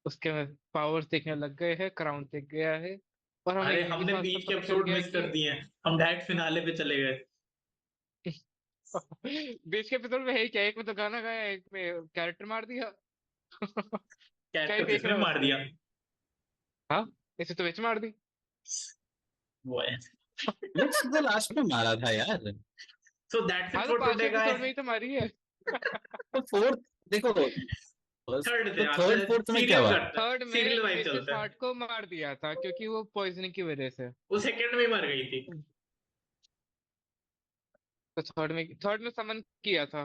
उसके पावर्स दिखने लग गए हैं, क्राउन दिख गया है, और हमें
अरे
ये भी
हमने
साथ साथ
बीच के
पता चल
एपिसोड
गया है
मिस कर
कि
दिए हैं। हम डायरेक्ट फिनाले पे चले गए।
बीच के एपिसोड में है ही क्या, एक में तो गाना गाया, एक में कैरेक्टर मार दिया। क्या ही
कैरेक्टर
देख
किसने
रहा है
मार
उसमें।
दिया?
हाँ, इसे तो विच मार दी।
वो है।
विच तो लास्ट में मारा था यार।
सो दैट्स इट
हाँ तो
फॉर
पांचवें
टुडे
एपिसोड में
गाइस।
ही तो मारी है।
तो फोर्थ, देखो,
थर्ड से
तो
आते
थर्ड
हैं,
फोर्थ में क्या
सीरियल
हुआ?
करते हैं,
थर्ड
सीरियल
में
वाइज
मिसेस
चलता है।
हार्ट को मार दिया था क्योंकि वो पॉइजनिंग की वजह से।
वो सेकंड में ही मर गई थी।
तो थर्ड में समन किया था।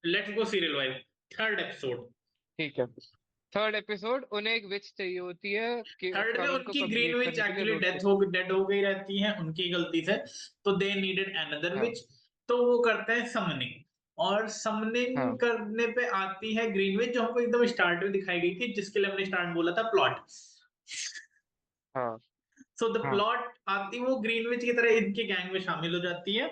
Let's go serial wise. Third episode.
ठीक है। थर्ड एपिसोड, उन्हें एक विच चाहिए होती है कि
थर्ड में
समन को
उनकी
कंप्लीट
ग्रीनविच
करने के लिए
एक्चुअली
रोड के।
डेड हो गई रहती है उनकी गलती से। तो दे नीडेड अनदर
हाँ।
विच। तो वो करते हैं समनिंग। और समनिंग
हाँ।
करने पे आती है ग्रीनविच जो हमको एकदम स्टार्ट में दिखाई गई थी, जिसके लिए हमने स्टार्ट बोला था प्लॉट।
हाँ।
सो द
हाँ।
प्लॉट आती, वो ग्रीनविच की तरह इनके गैंग में शामिल हो जाती है।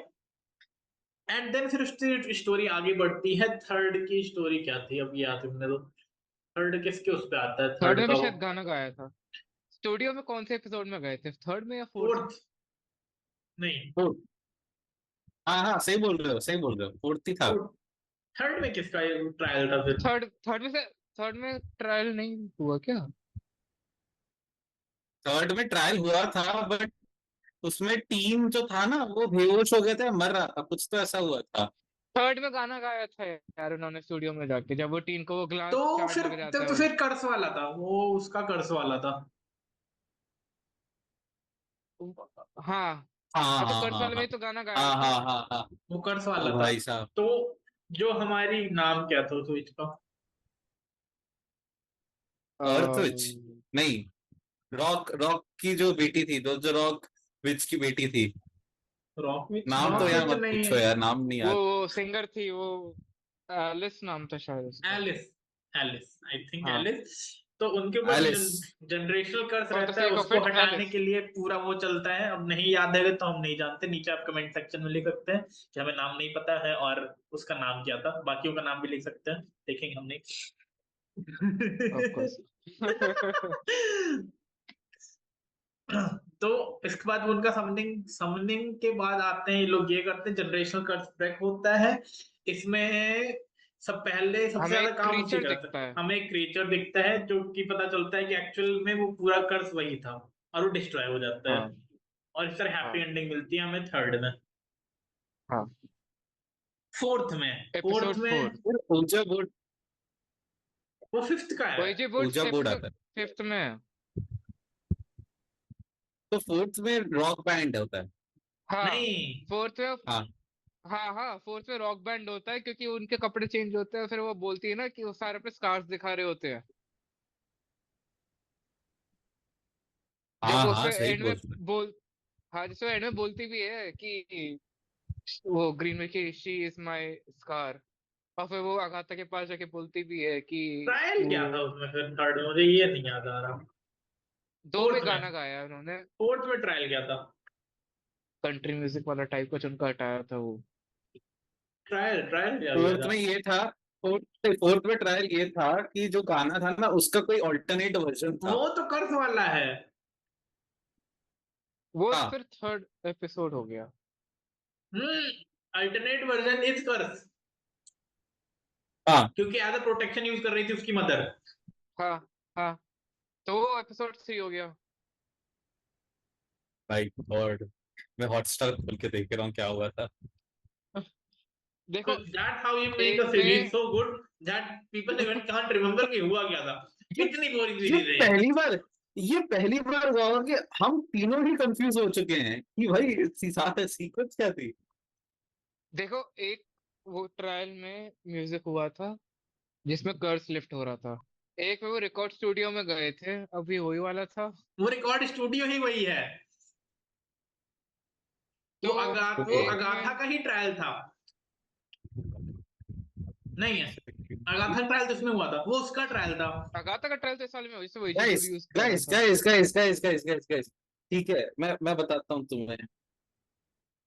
एंड देन फिर उसकी स्टोरी आगे बढ़ती है। थर्ड की स्टोरी क्या थी अब याद तुमने तो। थर्ड किसके उस पे आता है
थर्ड
थर्ड
में
का
भी
वो।
शायद गाना गाया था। स्टूडियो में कौन से एपिसोड में गए थे, थर्ड में या फोर्थ में?
फोर्थ। नहीं।
फोर्थ। हाँ हाँ, सही बोल रहे हो, सही बोल रहे हो, फोर्थ ही था।
फोर्थ। थर्ड में किसका ट्रायल था फिर?
थर्ड में ट्रायल नहीं हुआ क्या?
थर्ड में ट्रायल हुआ था, बट उसमें टीम जो था ना वो बेहोश हो गया था, मर रहा था, कुछ तो ऐसा हुआ था।
थर्ड में गाना गाया था यार उन्होंने स्टूडियो में जाके, जब वो टीन को वो
तो
ग्लास चार्ट
फिर
लग जाता है
तो
वो।
फिर कर्स वाला था वो, उसका कर्स वाला था।
हाँ।
हाँ
हाँ तो
हाँ
कर्स
हाँ
वाले में
हाँ
ही तो गाना गाया
हाँ
था।
हाँ हाँ हाँ।
वो कर्स
ओ
वाला था।
भाई साहब।
तो जो हमारी नाम क्या था स्विच का?
अर्थविच, नहीं, रॉक रॉक की जो बेटी थी, जो रॉक विच की बेटी थी।
रॉकविच
नाम तो यार
रॉकविच
मत
नहीं है।
पूछो यार, नाम नहीं याद।
वो सिंगर थी वो, एलिस नाम था शायद उसका।
एलिस। एलिस आई थिंक
हाँ।
एलिस। तो उनके ऊपर
Alice.
Generational curse
for the
रहता है,
सेक ऑफ
उसको
इट
हटाने
एलिस।
के लिए पूरा वो चलता है। अब नहीं याद है तो हम नहीं जानते, नीचे आप कमेंट सेक्शन में लिख सकते हैं कि हमें नाम नहीं पता है और उसका नाम क्या था। बाकियों का नाम भी लिख सकते हैं, देखेंगे हम नहीं।
Of course.
तो इसके बाद वो उनका समनिंग समनिंग के बाद आते हैं ये लोग, ये करते हैं जनरेशनल कर्स ब्रेक होता है। इसमें सब पहले सबसे
हमें
ज्यादा
एक
काम उसी
क्रीचर
का था।
दिखता है।
हमें एक क्रिएचर दिखता है जो कि पता चलता है कि एक्चुअल में वो पूरा कर्स वही था, और वो डिस्ट्रॉय हो जाता है।
हाँ।
और इस तरह हैप्पी
हाँ।
एंडिंग मिलती है हमें थर्ड में।
हाँ।
फोर्थ
एपिसोड
में
4।
फिर ऊर्जा बोर्ड,
वो फिफ्थ का है।
ओएजे वुड्स
ऊर्जा बोर्ड
एपिसोड
आता है।
फिफ्थ में है।
तो फोर्थ में रॉक बैंड होता है।
हाँ।
नहीं।
फोर्थ में।
हाँ
हाँ हाँ, फोर्थ में रॉक बैंड होता है क्योंकि उनके कपड़े चेंज होते हैं, फिर वो बोलती है ना कि वो सारे अपने स्कार्स दिखा रहे होते हैं। जब
हाँ
वो
हाँ,
उसमें
सही
एंड में
बोल रहे
बोल हाँ, जिसमें एंड में बोलती भी है कि वो ग्रीन में की शी इज माय स्कार। और फिर वो अगाथा के पास जाके बोलती भी है कि
ट्रायल क्या था
वो
उसमें फिर थर्ड में, मुझे ये नहीं याद आ रहा।
दो में
फोर्थ में।
गाना गाया है उन्होंने।
फोर्थ में ट्रायल क्या था?
कंट्री म्यूजिक वाला टाइप कुछ उनका हटाया था वो।
ट्रायल ट्रायल क्या किया
फोर्थ
था?
में ये था, फोर्थ में ट्रायल ये था कि जो गाना था ना उसका कोई ऑल्टरनेट वर्जन था।
वो तो कर्स वाला है।
वो
हाँ
फिर थर्ड एपिसोड हो गया।
हम्म। अल्टरनेट वर्जन इज कर्स,
हाँ
क्योंकि एज अ प्रोटेक्शन यूज कर रही थी उसकी मदर।
हाँ हाँ, तो वो एपिसोड 3 हो गया।
भाई गॉड, मैं हॉटस्टार खोल के देख रहा हूँ क्या हुआ था।
So
देखो,
that's how you make
एक
a series
में
so good that people even can't remember कि हुआ क्या था।
ये
इतनी बोरिंग
ये
सीरीज है ये।
पहली बार ये पहली बार हुआ होगा कि हम तीनों ही कंफ्यूज हो चुके हैं कि भाई सीक्वेंस क्या थी।
देखो, एक वो ट्रायल में म्यूजिक हुआ था जिसमें कर्स लिफ्ट हो रहा था। एक में वो रिकॉर्ड स्टूडियो में गए थे, अभी वही वाला था।
वो रिकॉर्ड स्टूडियो ही वही है।
तो
वो
एक
अगाथा
में
का ही ट्रायल था। नहीं है, अगाथा ट्रायल तो इसमें हुआ था, वो उसका ट्रायल था।
अगाथा का ट्रायल तो इस साल में वैसे वही
गाइस
जीपीयू यूज कर रहा
गाइस
था।
Guys guys guys guys guys guys ठीक है, मैं बताता हूँ तुम्हें।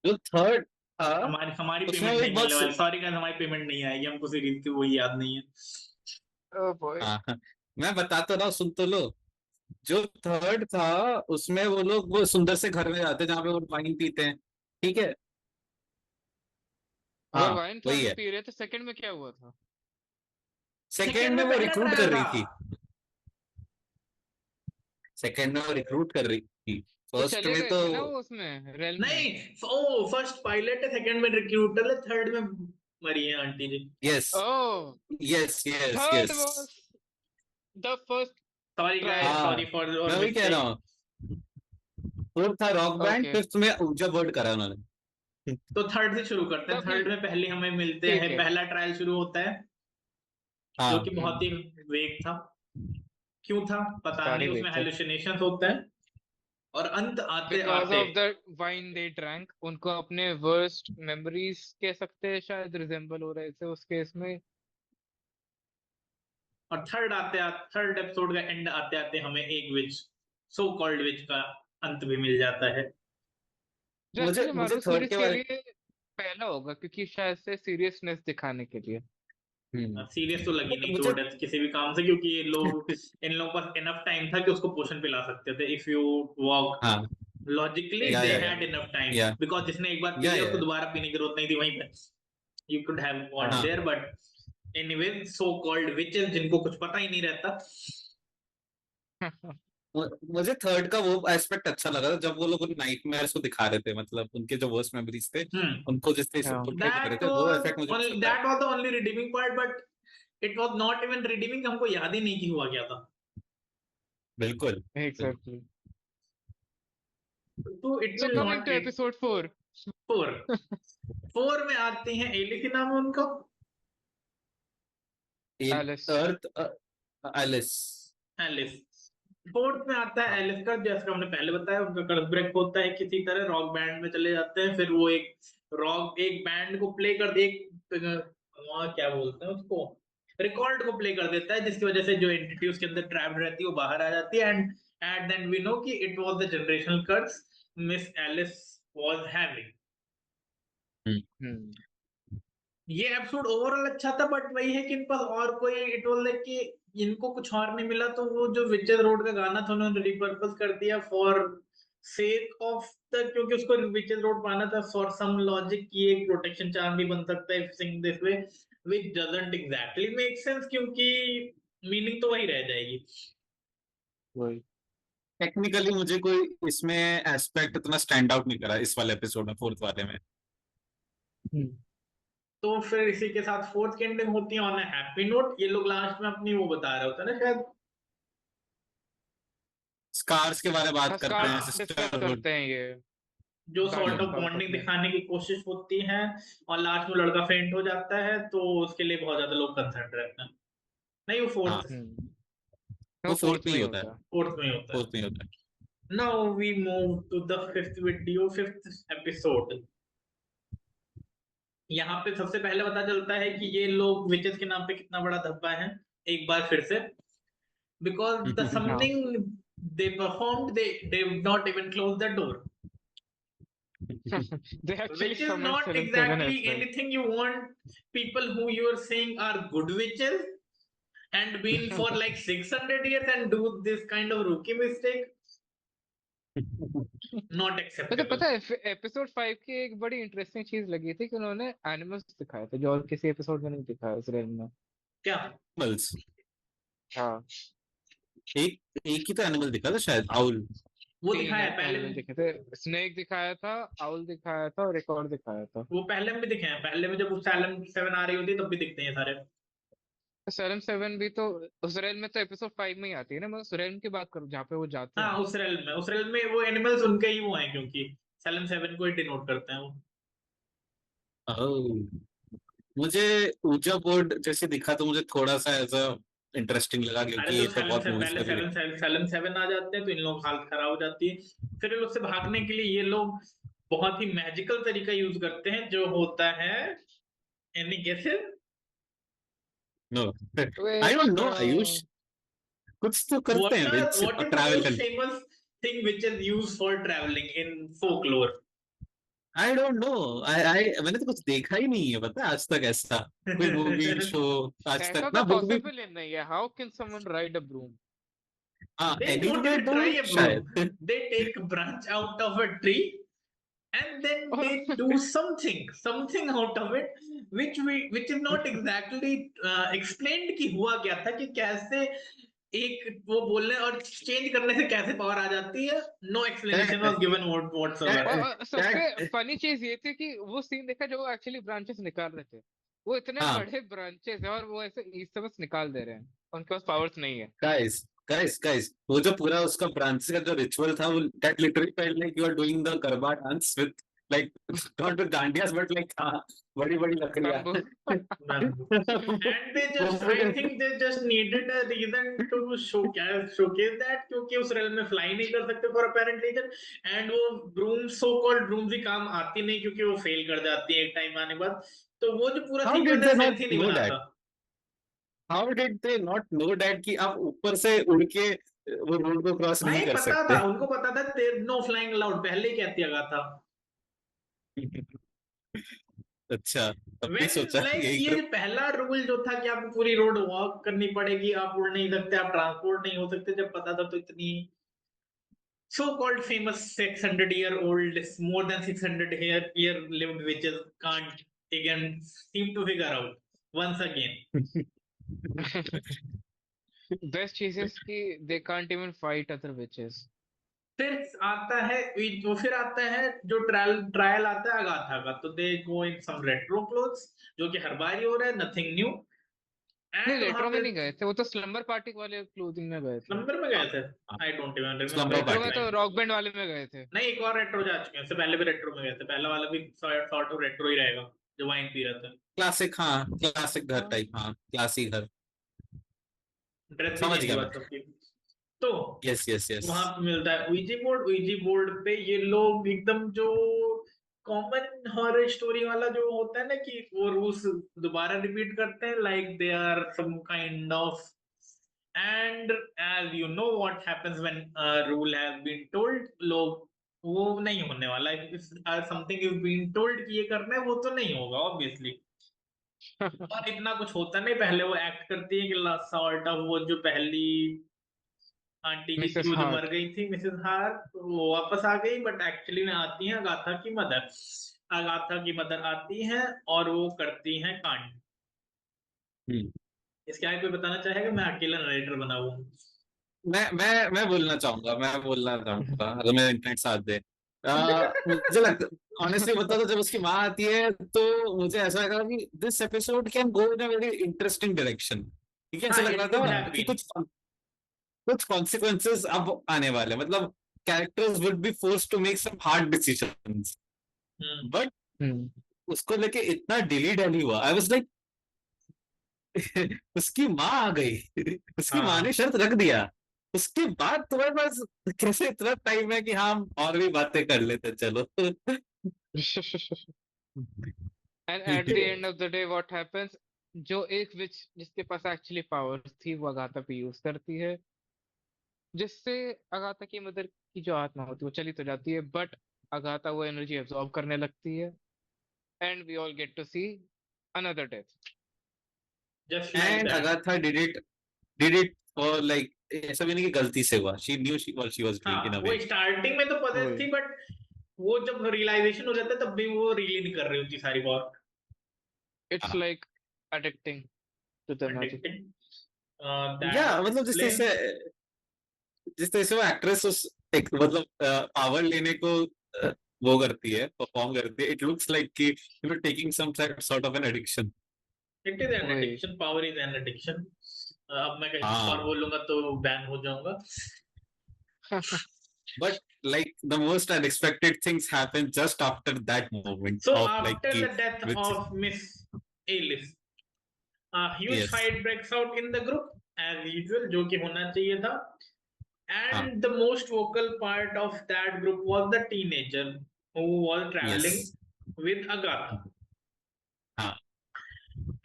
जो थर्ड था
हमारी हमारी
उसमें
पेमेंट
वो
नहीं
एक
मिलने
बहुत
वाली, सॉरी गाइस, हमारी पेमेंट नहीं आएगी, हमको सीरीज की वही याद नहीं है।
Oh boy.
हाँ हाँ, मैं बताता रहा हूँ, सुन तो लो। जो थर्ड था उसमें वो लोग वो सुंदर से घर में जाते हैं जहाँ पे वो वाइन पीते हैं, ठीक है।
अगर
हाँ
वाइन क्लास
वही
में
है।
पी रहे थे, सेकंड में क्या हुआ था?
सेकेंड
सेकेंड
में
में
वो
पहला
रिक्रूट
ट्रायल
कर रही
था।
थी। सेकेंड में वो रिक्रूट कर रही थी।
तो
फर्स्ट
चले
में
गए
तो
थे ना वो उसमें रेल में।
नहीं, ओ फर्स्ट पायलट है, सेकंड में रिक्रूटर है, थर्ड में मरी है आंटी जी।
Yes
oh,
yes yes
third
yes.
Was the first
sorry guys,
trial.
Sorry
हाँ
फॉर
मैं
योर
वही कह रहा
मिस्टेक।
हूँ। फोर्थ था रॉक बैंड,
ओके,
फिफ्थ में ऊर्जा वर्ड करा उन्होंने।
तो थर्ड से शुरू करते हैं।
तब
थर्ड
नहीं,
में पहले हमें मिलते
ठीक
हैं,
है।
पहला ट्रायल शुरू होता है जो कि
हाँ
बहुत ही वेग था। क्यों था पता नहीं,
सारे
उसमें
वेट थे।
हेलुसिनेशन होता है। और अंत आते
बिकॉज
आते,
of the wine they drank, उनको अपने वर्स्ट मेमोरीज कह सकते हैं शायद रिजेंबल हो रहे थे उस केस में।
और थर्ड एपिसोड का एंड आते आते हमें एक विच, सो कॉल्ड विच का अंत भी मिल जाता है।
जो
मुझे
एक्चुअली
मुझे
मार्वल
थर्ड
सीरीज
के
के
बारे
लिए पहला होगा, क्योंकि शायद से सीरियसनेस दिखाने के लिए।
सीरियस तो लगी नहीं थी वो
मुझे
डेथ किसी भी काम से, क्योंकि ये लोग, इन लोगों के पास इनफ टाइम था कि उसको पोषण पिला सकते थे। इफ यू वॉक
हाँ
लॉजिकली,
या
दे
या या
हैड इनफ टाइम,
या
बिकॉज जिसने एक बार पी
या
लिया उसको
या
दोबारा पीने की जरूरत नहीं थी वहीं पे। यू कुड हैव गॉन
हाँ
there, but anyway, so called witches जिनको कुछ पता ही नहीं रहता।
मुझे थर्ड का वो एस्पेक्ट अच्छा लगा था जब वो लोग नाइटमेयर्स को दिखा रहे थे, मतलब उनके जो वर्स्ट मेमोरीज थे
हम्म।
उनको जिस तरह से
हाँ,
पोर्ट्रे कर रहे
दैट
थे, वो
वाज
इफेक्ट मुझे
ओनली,
पसंद आया।
That was the only redeeming part, but it was not even redeeming, हमको याद ही नहीं कि हुआ क्या था।
बिल्कुल बिल्कुल।
एग्जैक्टली।
तो it
so
will
coming
not
to
it.
Episode 4।
Four, four में आते हैं, एली के नाम है उनका,
Alice.
Earth Alice.
Alice. Fourth में आता है
हाँ
एलिस का, जैसे हमने पहले बताया, उनका कर्ज ब्रेक होता है, किसी तरह रॉक बैंड में चले जाते हैं। फिर वो एक बैंड को प्ले कर दे, वहाँ क्या बोलते हैं उसको, रिकॉर्ड को प्ले कर देता है, जिसकी वजह से जो एंटिटी उसके अंदर ट्रैप्ड रहती है वो बाहर आ जाती है। And at then we know कि it was the generational curse miss Alice was having.
Hmm.
ये एपिसोड ओवरऑल अच्छा था, बट वही है कि इन पास और कोई, इट वाज लाइक कि इनको कुछ और नहीं मिला, तो वो जो विचेस रोड का गाना था उन्होंने रिपर्पस कर दिया फॉर सेक ऑफ द, क्योंकि उसको विचेस रोड पाना था फॉर सम लॉजिक की एक प्रोटेक्शन चार्म भी बन सकता है if Singh this way, which doesn't exactly make sense, क्योंकि मीनिंग तो वही रह जाएगी।
वही।
टेक्निकली मुझे कोई इसमें एस्पेक्ट इतना स्टैंड आउट नहीं करा इस वाले एपिसोड में, फोर्थ वाले में।
हम्म।
तो फिर इसी के साथ फोर्थ की एंडिंग होती है ऑन अ हैप्पी नोट। ये लोग लास्ट में अपनी वो बता रहे होते हैं ना शायद।
स्कार्स के बारे में बात करते हैं,
हाँ,
डिस्कस
सिस्टरहुड।
करते हैं ये
जो sort
guardians
of
part
bonding
अपने।
दिखाने की कोशिश होती है, और लास्ट में लड़का फेंट हो जाता है, तो उसके लिए बहुत ज्यादा लोग कंसर्न रहते हैं। नहीं, वो
हाँ
फोर्थ,
हम्म,
वो
वो
फोर्थ
फोर्थ
में
में
ही
ही
होता है।
होता है।
फोर्थ में ही होता है।
फोर्थ में ही होता है।
Now we move to the fifth video, fifth episode. यहाँ पे सबसे पहले पता चलता है कि ये लोग विचेस के नाम पे कितना बड़ा धब्बा है, एक बार फिर से, बिकॉज द
हाँ
something they performed, they did not even close the door.
They actually
which is
summoned
not
Salem 7 as
exactly
well.
anything you want people who you are saying are good witches and been for like 600 years and do this kind of rookie mistake. Not
वैसे
acceptable.
पता है एपिसोड 5 की एक बड़ी इंटरेस्टिंग चीज लगी थी कि उन्होंने एनिमल्स दिखाए थे जो और किसी एपिसोड में नहीं दिखाया उस रेल में।
क्या
एनिमल्स,
हाँ,
एक एक ही तो एनिमल दिखा था शायद, आउल।
वो
3
दिखाया है पहले
एनिमल
में।
दिखे थे, स्नेक दिखाया था, आउल दिखाया था और एक और दिखाया था।
वो पहले में भी दिखे हैं, पहले में जब वो सैलम 7 आ रही होती है तब भी दिखते हैं सारे।
सैलम 7 भी तो उस रेल में तो एपिसोड 5 में ही आती है ना, मैं उस रेल की बात करूँ जहाँ पे वो जाते
हाँ
हैं।
उस रेल में वो एनिमल्स उनके ही वो हैं क्योंकि सैलम 7 को ही डिनोट करते हैं वो।
ओह, मुझे ऊर्जा बोर्ड जैसे दिखा तो मुझे थोड़ा सा ऐसा इंटरेस्टिंग लगा,
अरे
क्योंकि
तो
ये तो
सैलम
बहुत
से
मूवीज
पहले
में भी
सेवन
दिखा।
सैलम 7 आ जाते हैं तो इन लोगों की हालत खराब हो जाती है। फिर इन लोग से भागने के लिए ये लोग बहुत ही मैजिकल तरीका यूज करते हैं जो होता है, एनी गेसेस?
नो,
वो
आई
एक
डोंट नो आयुष, कुछ तो करते हैं which
what is the
travel
most
कर।
Famous thing which is used for travelling in folklore?
I don't know, I मैंने तो कुछ देखा ही नहीं है पता है, आज तक ऐसा कोई मूवी शो, आज
ऐसा
तक
तो
ना बुक भी।
पॉसिबल ही नहीं है, how can someone ride a broom?
हाँ,
They don't
anyway
even
do
try a broom.
शायद।
They take a branch out of a tree and then
और
they do something out of it, which is not exactly explained कि हुआ क्या था, कि कैसे एक वो बोलने और चेंज करने से कैसे पावर आ जाती है। No explanation was given whatsoever.
सबसे फनी चीज ये थी कि वो सीन देखा जो वो एक्चुअली ब्रांचेस निकाल रहे थे, वो इतने
हाँ
बड़े ब्रांचेस है और वो ऐसे ईस्ट से बस निकाल दे रहे हैं, उनके पास पावर्स नहीं है।
गाइस, गाइस, वो जो पूरा उसका ब्रांच का जो रिचुअल था, वो that literally felt like you are doing the garba dance with like not with dandiyas but like, हाँ, बड़ी बड़ी लकड़ियां।
Bamboo.
And they just, I think they just needed a reason to showcase that, क्योंकि उस रेल में फ्लाई नहीं कर सकते फॉर apparent reason, and वो ब्रूम्स, सो कॉल्ड ब्रूम्स भी काम आती नहीं क्योंकि वो फेल कर जाती है एक टाइम आने के बाद। तो वो जो पूरा
हाउ डिड
सीक्वेंस
दे
है
नॉट
सेंस ही नहीं
नो
बनाता।
That? How did they not know that कि आप ऊपर से उड़ के वो रोड को क्रॉस नहीं
भाई
कर
पता
सकते?
था, उनको पता था, नो फ्लाइंग अलाउड पहले ही कह दिया गया था।
अच्छा, तब भी
व्हेन
सोचा कि
लाइक
यही
ये
करो।
जो पहला रूल जो था कि आपको पूरी रोड वॉक करनी पड़ेगी, आप उड़ नहीं सकते, आप ट्रांसपोर्ट नहीं हो सकते, जब पता था तो इतनी so-called famous 600-year-old, more than 600-year lived witches can't again seem to figure out once again.
Best चीज इज कि they can't even fight other witches.
फिर आता है वो, फिर आता है जो ट्रायल ट्रायल आता है अगाथा का, तो दे गो इन सम रेट्रो क्लोथ्स जो कि हर बार ही हो रहा है, नथिंग न्यू।
नहीं,
एंड वहां
रेट्रो में
पे
नहीं गए थे, वो तो स्लम्बर पार्टी वाले क्लोथिंग में गए थे।
नंबर में
हाँ,
गए थे।
हाँ,
I don't even remember
slumber
at
retro
that
में
पार्टी।
तो
टाइम।
रॉक बैंड वाले में गए थे।
नहीं, एक और रेट्रो जा चुके हैं, इससे पहले भी रेट्रो में गए थे, पहला वाला भी सॉर्ट ऑफ रेट्रो ही रहेगा जो वाइन पी रहा था।
क्लासिक, हाँ, क्लासिक घर
हाँ।
टाइप, हाँ, क्लासी घर।
ड्रेस भी
समझ
चेंज
गया
हुआ
मैं।
सबकी। तो
यस, यस, यस।
वहां पे मिलता है उईजी बोर्ड पे ये लोग एकदम जो कॉमन हॉरर स्टोरी वाला जो होता है ना कि वो रूल्स दोबारा रिपीट करते हैं, like they are some kind of, and as you know what happens when rule has been told, लोग वो नहीं होने वाला, समथिंग इज बीन टोल्ड कि ये करना है वो तो नहीं होगा ऑब्वियसली। और इतना कुछ होता नहीं, पहले वो एक्ट करती है कि सॉर्ट ऑफ वो जो पहली आंटी जी थी
मिसेस
वो जो मर
हार्ट।
गई थी, मिसेस हार, तो वो वापस आ गई, बट एक्चुअली में आती हैं अगाथा की मदर। अगाथा की मदर आती हैं और वो करती हैं कांड।
हम्म।
इसके आगे कोई बताना चाहेगा? मैं अकेला नरेटर बना हुआ हूँ।
मैं बोलना चाहूंगा अगर मेरा इंटरनेट साथ दे। मुझे लगता, ऑनेस्टली बता तो जब उसकी माँ आती है तो मुझे ऐसा लगा कि this episode can go in a very interesting direction. ठीक है, ऐसा
हाँ,
लग
इट
रहा
कुड हैव
था कि
बीन।
कुछ कुछ कॉन्सिक्वेंसेस अब आने वाले, मतलब characters would be force to make some hard decisions,
hmm.
But
hmm.
उसको लेके इतना डिली डैली हुआ, आई वाज लाइक उसकी माँ आ गई, उसकी माँ ने
हाँ।
शर्त रख दिया, उसके बाद तुम्हारे पास कैसे इतना टाइम है कि हाँ हम और भी बातें कर लेते, चलो।
And at the end of the day what happens, जो एक विच जिसके पास एक्चुअली पावर्स थी वो अगाथा पे यूज करती है, जिससे अगाथा की मदर की जो आत्मा होती है वो चली तो जाती है, बट अगाथा वो एनर्जी एब्जॉर्ब करने लगती है, and we all get to see another death.
Just like
and
that.
Agatha did it और लाइक ऐसा भी नहीं कि गलती से हुआ, she knew she was doing in
हाँ,
अ
वो
वे।
स्टार्टिंग में तो पता
वही,
थी, बट वो जब रियलाइजेशन हो जाता है तब भी वो रियली नहीं कर रही होती सारी बात।
It's like addicting to the magic.
Addicting,
या
दैट
मतलब
एक्सप्लेन।
जिस तरह से वो एक्ट्रेस उस एक मतलब पावर लेने को वो करती है, परफॉर्म करती है, इट लुक्स लाइक कि you know taking some sort of an addiction.
It is an
वही।
Addiction, power is an addiction. अब मैं कहीं कुछ और
हाँ,
बोलूंगा तो बैन हो जाऊंगा।
but like the most unexpected things happen just after that moment
So
of like
after the
कि
death
which
of Miss Alice, a huge
yes,
fight breaks out in the group as usual, जो कि होना चाहिए था.
हाँ,
And the most vocal part of that group was the teenager who was traveling
yes,
with Agatha.
हाँ,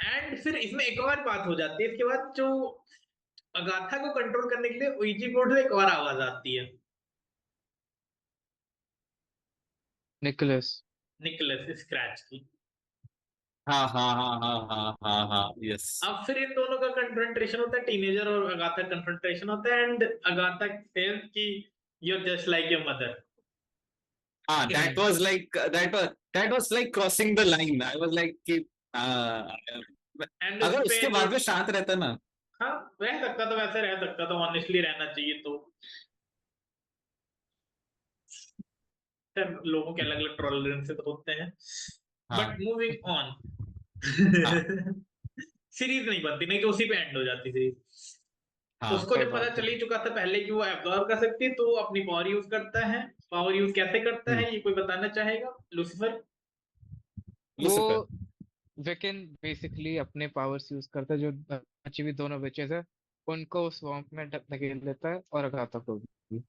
एंड फिर इसमें एक और बात हो जाती है इसके बाद, जो अगाथा को कंट्रोल करने के लिए ouija बोर्ड से एक और आवाज आती है,
निकोलस।
निकलस स्क्रैच की.
हाँ, हाँ, हाँ, हाँ, हाँ, हाँ, हाँ, yes,
अब फिर इन दोनों का कन्फ्रंटेशन होता है, टीनेजर और अगाथा कन्फ्रंटेशन होता है, एंड अगाथा सेज कि you are just like your mother.
हाँ, that was like crossing the line. I was like कि हाँ,
एंड उस
अगर
पे
उसके
जो,
बाद में शांत रहता ना।
हाँ, रह सकता तो वैसे रह सकता तो ऑनेस्टली रहना चाहिए. तो खैर, लोगों के अलग अलग टॉलरेंसेस होते हैं. बट
हाँ,
मूविंग ऑन.
हाँ,
सीरीज नहीं बनती, नहीं तो उसी पे एंड हो जाती सीरीज.
हाँ,
उसको
सही
जब पता
बात है।
चल ही चुका था पहले कि वो एब्जॉर्ब कर सकती है, तो वो अपनी पावर यूज करता है. पावर यूज कैसे करता
हम्म,
है ये कोई बताना चाहेगा? लूसीफर.
वो
लूसीफर।
विकेन बेसिकली अपने पावर्स यूज करता है, जो बची हुई दोनों विचेस है उनको स्वamp में धकेल देता है, और अगाथा को भी।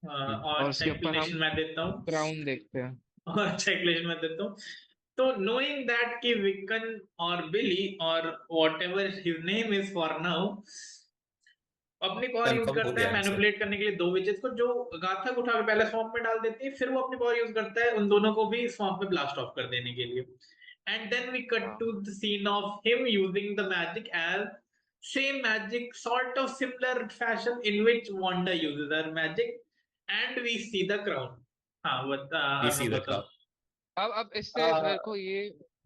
और
और
अच्छा
उसके ऊपर
एक्सप्लेनेशन
हम
मैं देता हूँ.
क्राउन देखते हैं।
और अच्छा एक्सप्लेनेशन मैं देता हूँ. तो नोइंग दैट कि विकन और बिली और what ever his name is for now अपनी पावर यूज
कंफर्म हो
करता है
गया हमसे।
मैनिपुलेट करने के लिए दो विचेस को, जो गाथा को उठा के पहले स्वamp में डाल देती है, फिर वो अपनी पावर यूज करता है उन दोनों को भी स्वamp में ब्लास्ट ऑफ कर देने के लिए. एंड देन वी कट
हाँ,
to the scene of him using the magic as same magic, sort of similar fashion in which Wanda uses her magic, and we see the crown. हाँ, बता.
वी सी
अब
द
बताओ.
क्राउड।
अब इससे मेरे को ये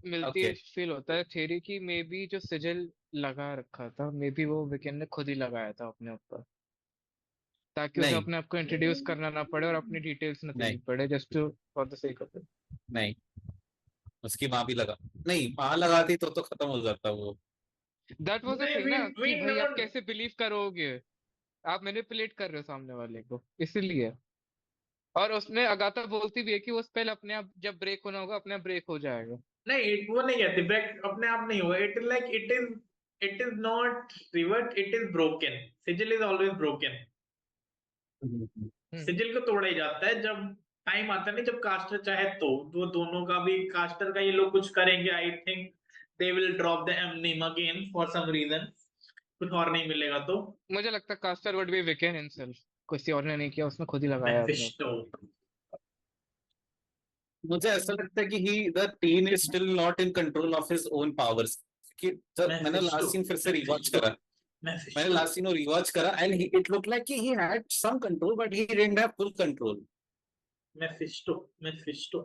मिलती है
ओके,
फील होता है थ्योरी की, मे बी जो सिजिल लगा रखा था, मे बी वो विकेन ने खुद ही लगाया था अपने ऊपर, ताकि उसे
नहीं,
अपने आप को इंट्रोड्यूस करना ना पड़े और अपनी डिटेल्स ना
नहीं,
देनी पड़े, just to for the sake of it.
नहीं, उसकी माँ भी लगा, नहीं, माँ लगाती तो खत्म हो जाता वो।
दैट वाज द
नहीं,
थिंग
we
ना,
we
कि भाई आप
know.
कैसे बिलीव करोगे, आप मैनिपुलेट कर रहे हो सामने वाले को, इसीलिए। और उसने अगाथा बोलती भी है कि वो स्पेल अपने आप जब ब्रेक होना होगा अपने आप ब्रेक हो जाएगा।
नहीं, वो नहीं कहती ब्रेक अपने आप नहीं हुआ. It is like it is not revert, it is broken. Sigil is always broken.
Hmm,
hmm.
Sigil को तोड़ा ही जाता है जब टाइम आता है, नहीं जब कास्टर चाहे तो. वो दोनों का भी, कास्टर का ये लोग कुछ करेंगे, I think they will drop the M name again for some reason. कुछ और नहीं मिलेगा तो.
मुझे लगता है caster would be Wiccan himself, किसी और ने नहीं किया, उसने खुद ही लगाया अपने
मेफिस्टो.
ऊपर।
मुझे ऐसा लगता है कि he the teen is still not in control of his own powers. कि जब मैंने
मेफिस्टो.
लास्ट सीन फिर से रिवॉच
मेफिस्टो.
करा, मैंने
मेफिस्टो.
लास्ट सीन और रिवॉच करा एंड इट लुक लाइक कि he had some control but he didn't have full control.
Mephisto. Mephisto.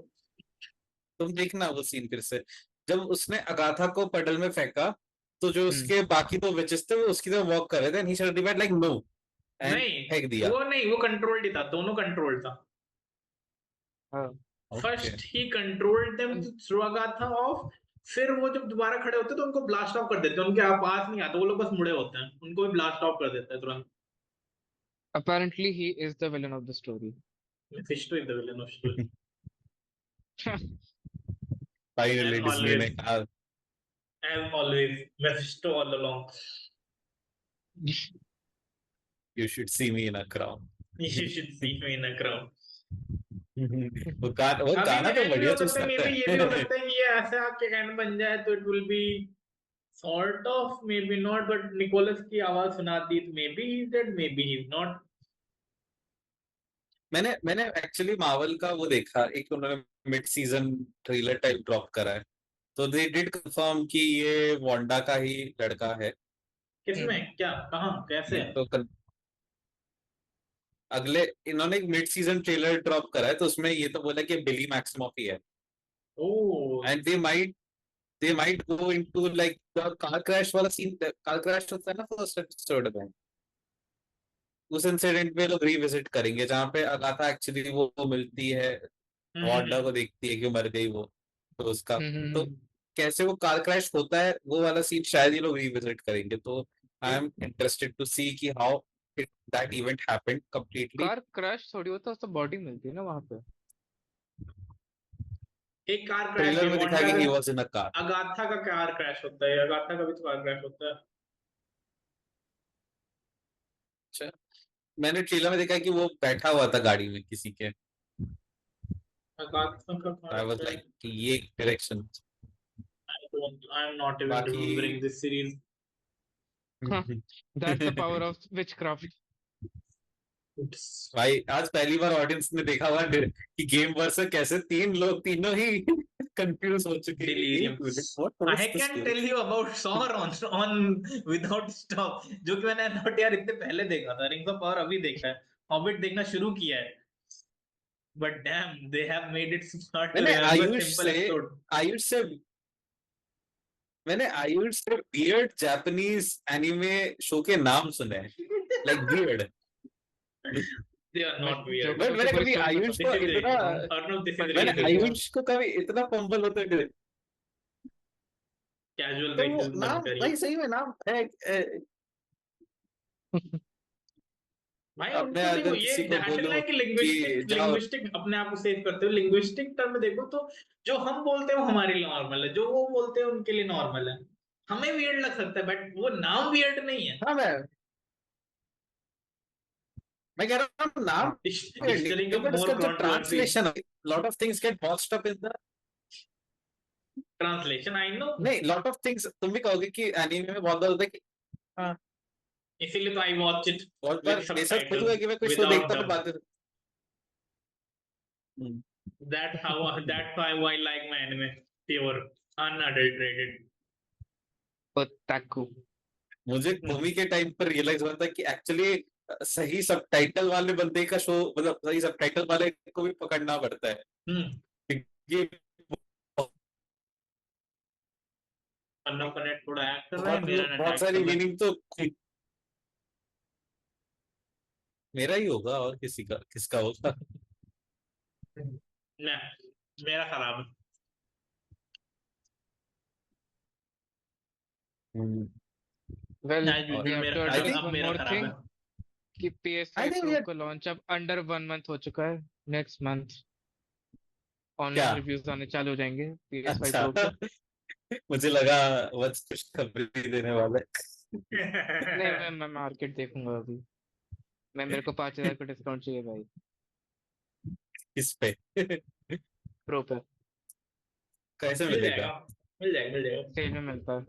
तुम देखना वो सीन फिर से, जब उसने अगाथा को पडल में फेंका, तो जो
हम्म।
उसके बाकी दो विचेस थे वो उसकी तरफ वॉक कर रहे थे and he suddenly like no and
नहीं,
फेंक दिया।
वो नहीं, वो कंट्रोल्ड ही था, दोनों कंट्रोल्ड था.
हाँ।
ओके,
फर्स्ट ही controlled them to throw Agatha off. फिर वो जब दोबारा खड़े होते तो उनको ब्लास्ट ऑफ कर देते, उनके पास नहीं आते, वो लोग बस मुड़े होते हैं, उनको भी ब्लास्ट ऑफ कर देते हैं तुरंत.
apparently he is the villain of the story।
Mephisto is the villain of story.
Finally
and
Disney ने
ऑलवेज,
कहा
as always, Mephisto all along.
You should see me in a crown.
You should see me in a crown.
वो
अभी
गाना
में
तो
एंड भी
बढ़िया
हो
चूज
सकता है, मे
करता
बी ये भी हो
है।
सकता है कि ये ऐसा कि एंड बन जाए तो it will be sort of, maybe not, but Nicholas की आवाज सुना दी तो maybe he is dead, maybe he is not.
मैंने एक्चुअली मार्वल का वो देखा, एक उन्होंने mid season trailer type drop करा है, तो दे डिड कंफर्म कि ये वांडा का ही लड़का है।
किसमें क्या कहाँ कैसे?
तो अगले इन्होंने एक मिड सीजन ट्रेलर ड्रॉप करा है, तो उसमें ये तो बोला कि बिली मैक्सिमॉफ ही है,
oh
and they might go into like the car crash वाला सीन, कार क्रैश होता है ना फर्स्ट एपिसोड में, उस इंसिडेंट में लोग रिविजिट करेंगे जहाँ पे अगाथा एक्चुअली वो मिलती है, वांडा को
हम्म।
देखती है कि मर गई वो, तो उसका,
हम्म,
तो कैसे वो कार क्रैश होता है वो वाला सीन शायद ये लोग रिविजिट करेंगे, तो आई एम इंटरेस्टेड टू सी कि how that event happened completely.
Car crash थोड़ी होता है, उसको बॉडी मिलती है ना वहां पे।
एक कार क्रैश
ट्रेलर
है
में दिखाया
वांडा
कि
का।
He was in a car.
Agatha का कार क्रैश होता है, अगाथा का भी तो कार क्रैश होता है।
अच्छा, मैंने ट्रेलर में देखा कि वो बैठा हुआ था गाड़ी में किसी के,
अगाथा का car
I was
crash.
Like कि ये direction.
I am not even
बाकी
रिमेम्बरिंग दिस सीरीज।
हाँ, that's the power of witchcraft.
भाई आज पहली बार ऑडियंस ने देखा हुआ कि गेम वर्स कैसे तीन लोग तीनों ही कंफ्यूज हो चुके हैं कि
डिलीरियम।
एक minute what
I
was the
can
story.
Tell you about Sauron on without stop, जो कि मैंने नॉट यार इतने पहले देखा था। रिंग्स ऑफ पावर अभी देखा है, हॉबिट देखना शुरू किया है, but damn they have made it hard to
मैंने
रिमेम्बर
आयुष
सिंपल
से
एपिसोड।
आयुष से मैंने आयुष से वियर्ड जापानीज एनिमे शो के नाम सुने हैं, लाइक वियर्ड,
दे आर
मैं
नॉट
जो
वियर्ड।
मैं
बट
उसकी
मैंने
पूरी
कभी
स्टोरी
आयुष
बताता
दिस
को
इज
इतना
इट अर्नव, दिस इज
हूँ।
मैंने
रियली
ठीक है।
आयुष को कभी इतना फंबल होते हुए,
कैजुअल
तो वो
रेसिज्म बंद
नाम
करिए
भाई सही में नाम है
भाई।
अपने
उनको देखो,
अगर
ये
किसी को
ध्यान रखना
बोलो
है कि
कि
लिंग्विस्टिक
जाओ,
लिंग्विस्टिक अपने आप को सेव करते हो। लिंग्विस्टिक टर्म में देखो तो जो हम बोलते हैं वो हमारे लिए नॉर्मल है, जो वो बोलते हैं उनके लिए नॉर्मल है। हमें वियर्ड लग सकता है बट वो नाम वियर्ड नहीं है।
हाँ मैं कह रहा हूँ नाम
हाँ, हाँ,
weird
डिक्शनरी
नहीं
का
है, बट उसका
मोर
जो
कंट्रोवर्सी।
ट्रांसलेशन है, lot of things get boxed up in the,
translation I know,
नहीं लॉट ऑफ थिंग्स तुम भी कहोगे कि एनीमे में बहुत बार होता है कि हाँ,
इसीलिए तो आई वॉच इट
बहुत
विद
बार मेरे साथ खुद हुआ
सबटाइटल्स
है कि मैं कोई शो
विदाउट
देखता हूँ
डब।
बातें, हम्म,
That's how I like my anime, pure unadulterated.
ओताकू।
मुझे कोमी के टाइम पर रियलाइज हुआ था कि एक्चुअली सही सबटाइटल वाले बंदे का शो, मतलब सही सबटाइटल वाले को भी पकड़ना पड़ता है,
हम्म।
क्योंकि
अन्ना का नेट थोड़ा हैक कर रहा है,
बहुत
मेरा नेट
बहुत
हैक कर
सारी
रहा है।
मीनिंग तो मेरा ही होगा और किसी का किसका होगा।
मैं मेरा खराब है।
हम्म,
वेल,
एज
और
वी
यूजुअल
हैव
मेरा
टू
आई
खराब है,
एड्रेस
थिंक
अब
वन
मेरा
मोर
खराब है।
थिंग कि
आई
PS5
थिंक
Pro
ये
का लॉन्च अब अंडर 1 मंथ हो चुका है। नेक्स्ट मंथ
क्या,
ऑनलाइन रिव्यूज आने चालू हो जाएंगे PS5
अच्छा
Pro के।
मुझे लगा वत्स कुछ खबरी देने वाला है।
नहीं, मैं मार्केट देखूंगा अभी। मेरे को 5,000 का डिस्काउंट चाहिए भाई।
किस पे
प्रो पे
कैसे
मिल
मिलेगा?
जाएगा, मिल जाएगा, मिल जाएगा।
सेल में मिलता है।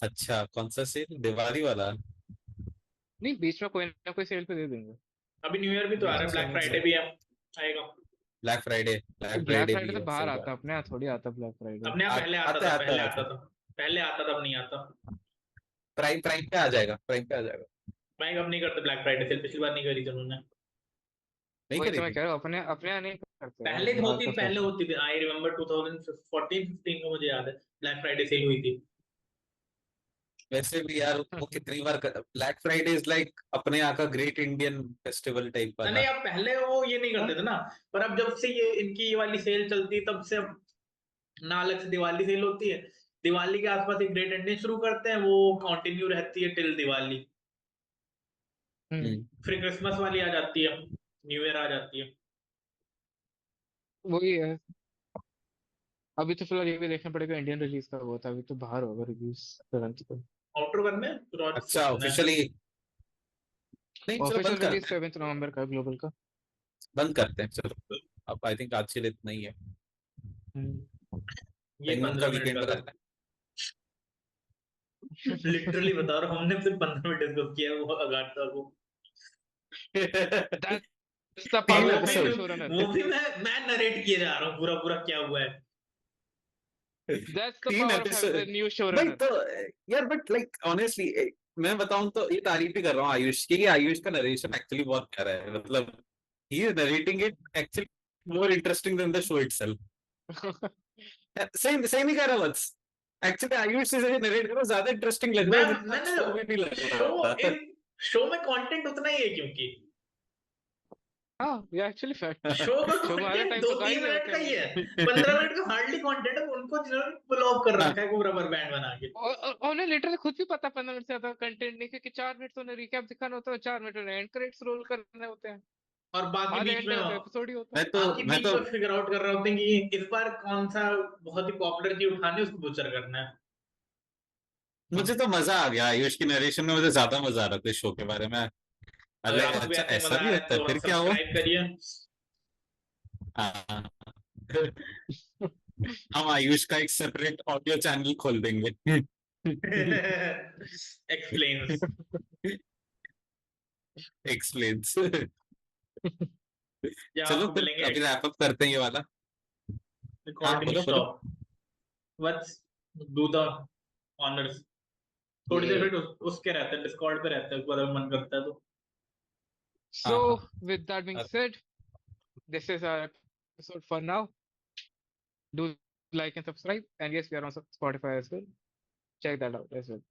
अच्छा कौन सा सेल, दिवाली वाला?
नहीं, बीच में कोई ना कोई सेल पे दे देंगे।
अभी न्यू ईयर भी तो आ रहा है,
अच्छा
ब्लैक
अच्छा,
फ्राइडे भी है, आएगा।
ब्लैक
ब्लैक
फ्राइडे भी
फ्राइडे तो
है,
बाहर
सही
आता
बात।
है, अपने यहाँ थोड़ी आता ब्लैक फ्राइडे।
अपने यहाँ पहले आता
आता
था,
आता
पहले आता
आता
था, पहले आता था, अब नहीं आता।
प्राइम प्राइम पे आ जाएगा, प्राइम पे आ जाएगा।
बैंक अब नहीं करते ब्लैक फ्राइडे सेल, पिछली बार नहीं करी थी उन्होंने।
नहीं
वही तो मैं
करेगी।
कह रहा हूँ, अपने अपने यहाँ नहीं करते यार,
पहले
बाहर
होती
का
पहले
फैशन।
होती थी, आई रिमेम्बर 2014-15 को मुझे याद है ब्लैक फ्राइडे सेल हुई थी।
वैसे भी यार वो कितनी बार ब्लैक फ्राइडे इज लाइक अपने यहाँ का ग्रेट इंडियन फेस्टिवल टाइप
नहीं
वाला।
नहीं, अब पहले वो ये नहीं करते थे ना, पर अब जब से ये इनकी ये वाली सेल चलती है तब से अब ना अलग से दिवाली सेल होती है। दिवाली के आसपास एक ग्रेट इंडियन शुरू करते हैं, वो कंटिन्यू रहती है टिल दिवाली।
हम्म।
हम्म,
फिर क्रिसमस वाली आ जाती है, न्यू ईयर आ जाती है।
वही है। अभी तो फिलहाल ये भी देखना पड़ेगा इंडियन रिलीज का हुआ था, अभी तो बाहर होगा रिव्यूज तुरंत को।
आउटर वन में रॉज
अच्छा
है।
ऑफिशियली, नहीं चलो
ऑफिशियल
बंद
रिलीज
करते हैं,
7 नवंबर का ग्लोबल का।
बंद करते हैं चलो, अब आई थिंक आज के लिए इतना ही है,
हम्म।
ये
पेंगुइन का
15 मिनट
वीकेंड
का
पे
था।
करते
लिटरली बता रहा हूँ, हमने सिर्फ 15 मिनट डिस्कस किया है वो अगाथा को।
हैं।
The power of
episode.
Show runner.
वो भी मैं नरेट किए जा रहा हूँ पूरा पूरा क्या हुआ है।
That's the
3
power of
episode
having a new show
भाई।
रनर।
तो यार बट लाइक ऑनेस्टली मैं बताऊं तो ये तारीफ ही कर रहा हूँ आयुष की, कि आयुष का नरेशन एक्चुअली बहुत प्यारा है, मतलब he is narrating it actually more interesting than the show itself. सही सही नहीं कह रहा बस, एक्चुअली आयुष से नरेट करो ज्यादा इंटरेस्टिंग लग रहा है जितना
मैंने
शो में नहीं लग
शो
रहा था।
इन शो में कंटेंट उतना ही है क्योंकि
हाँ ये एक्चुअली फैक्ट।
शो का
शो में आधा
कंटेंट
टाइम
दो
तो गा ही
तीन
रहे
मिनट
होते
का
हैं
ही है,
वो।
15 मिनट का हार्डली कंटेंट है, उनको जिन्होंने पुल ऑफ कर रखा है वो रबर बैंड बना के।
और उन्हें लिटरली खुद भी पता 15 मिनट से ज्यादा कंटेंट नहीं, क्योंकि 4 मिनट तो उन्हें रिकैप दिखाना होता है, 4 मिनट उन्हें एंड क्रेडिट्स रोल करने होते हैं,
और बाकी
आधे
बीच में
घंटे का तो एपिसोड ही होता है।
मैं तो
फिगर आउट कर रहे होते हैं कि इस बार कौन सा बहुत ही पॉपुलर चीज उठानी है, उसको बुचर करना है।
मुझे तो मजा आ गया आयुष की नरेशन में, मुझे ज्यादा मजा आ रहा था इस शो के बारे में।
अगर
अरे
आपको भी
अच्छा
ऐसे ही
ऐसा
मजा
भी
आ रहा है
होता है,
तो
फिर क्या हुआ?
सब्सक्राइब करिए।
हाँ। हम आयुष का एक सेपरेट ऑडियो चैनल खोल देंगे।
एक्सप्लेन्स।
एक्सप्लेन्स।
या
चलो
आपको
फिर
मिलेंगे
अभी रैप अप करते हैं ये वाला। हाँ
रिकॉर्डिंग
बोलो बोलो।
Stop. Let's do the honours. थोड़ी देर
ये
फिर उसके रहते हैं, डिस्कॉर्ड पे रहते हैं, अगर मन करता है तो।
हाँ
So
हाँ
with that being said, this is our episode for now. Do like and subscribe, and yes, we are on Spotify as well. Check that out as well.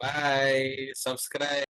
Bye, subscribe.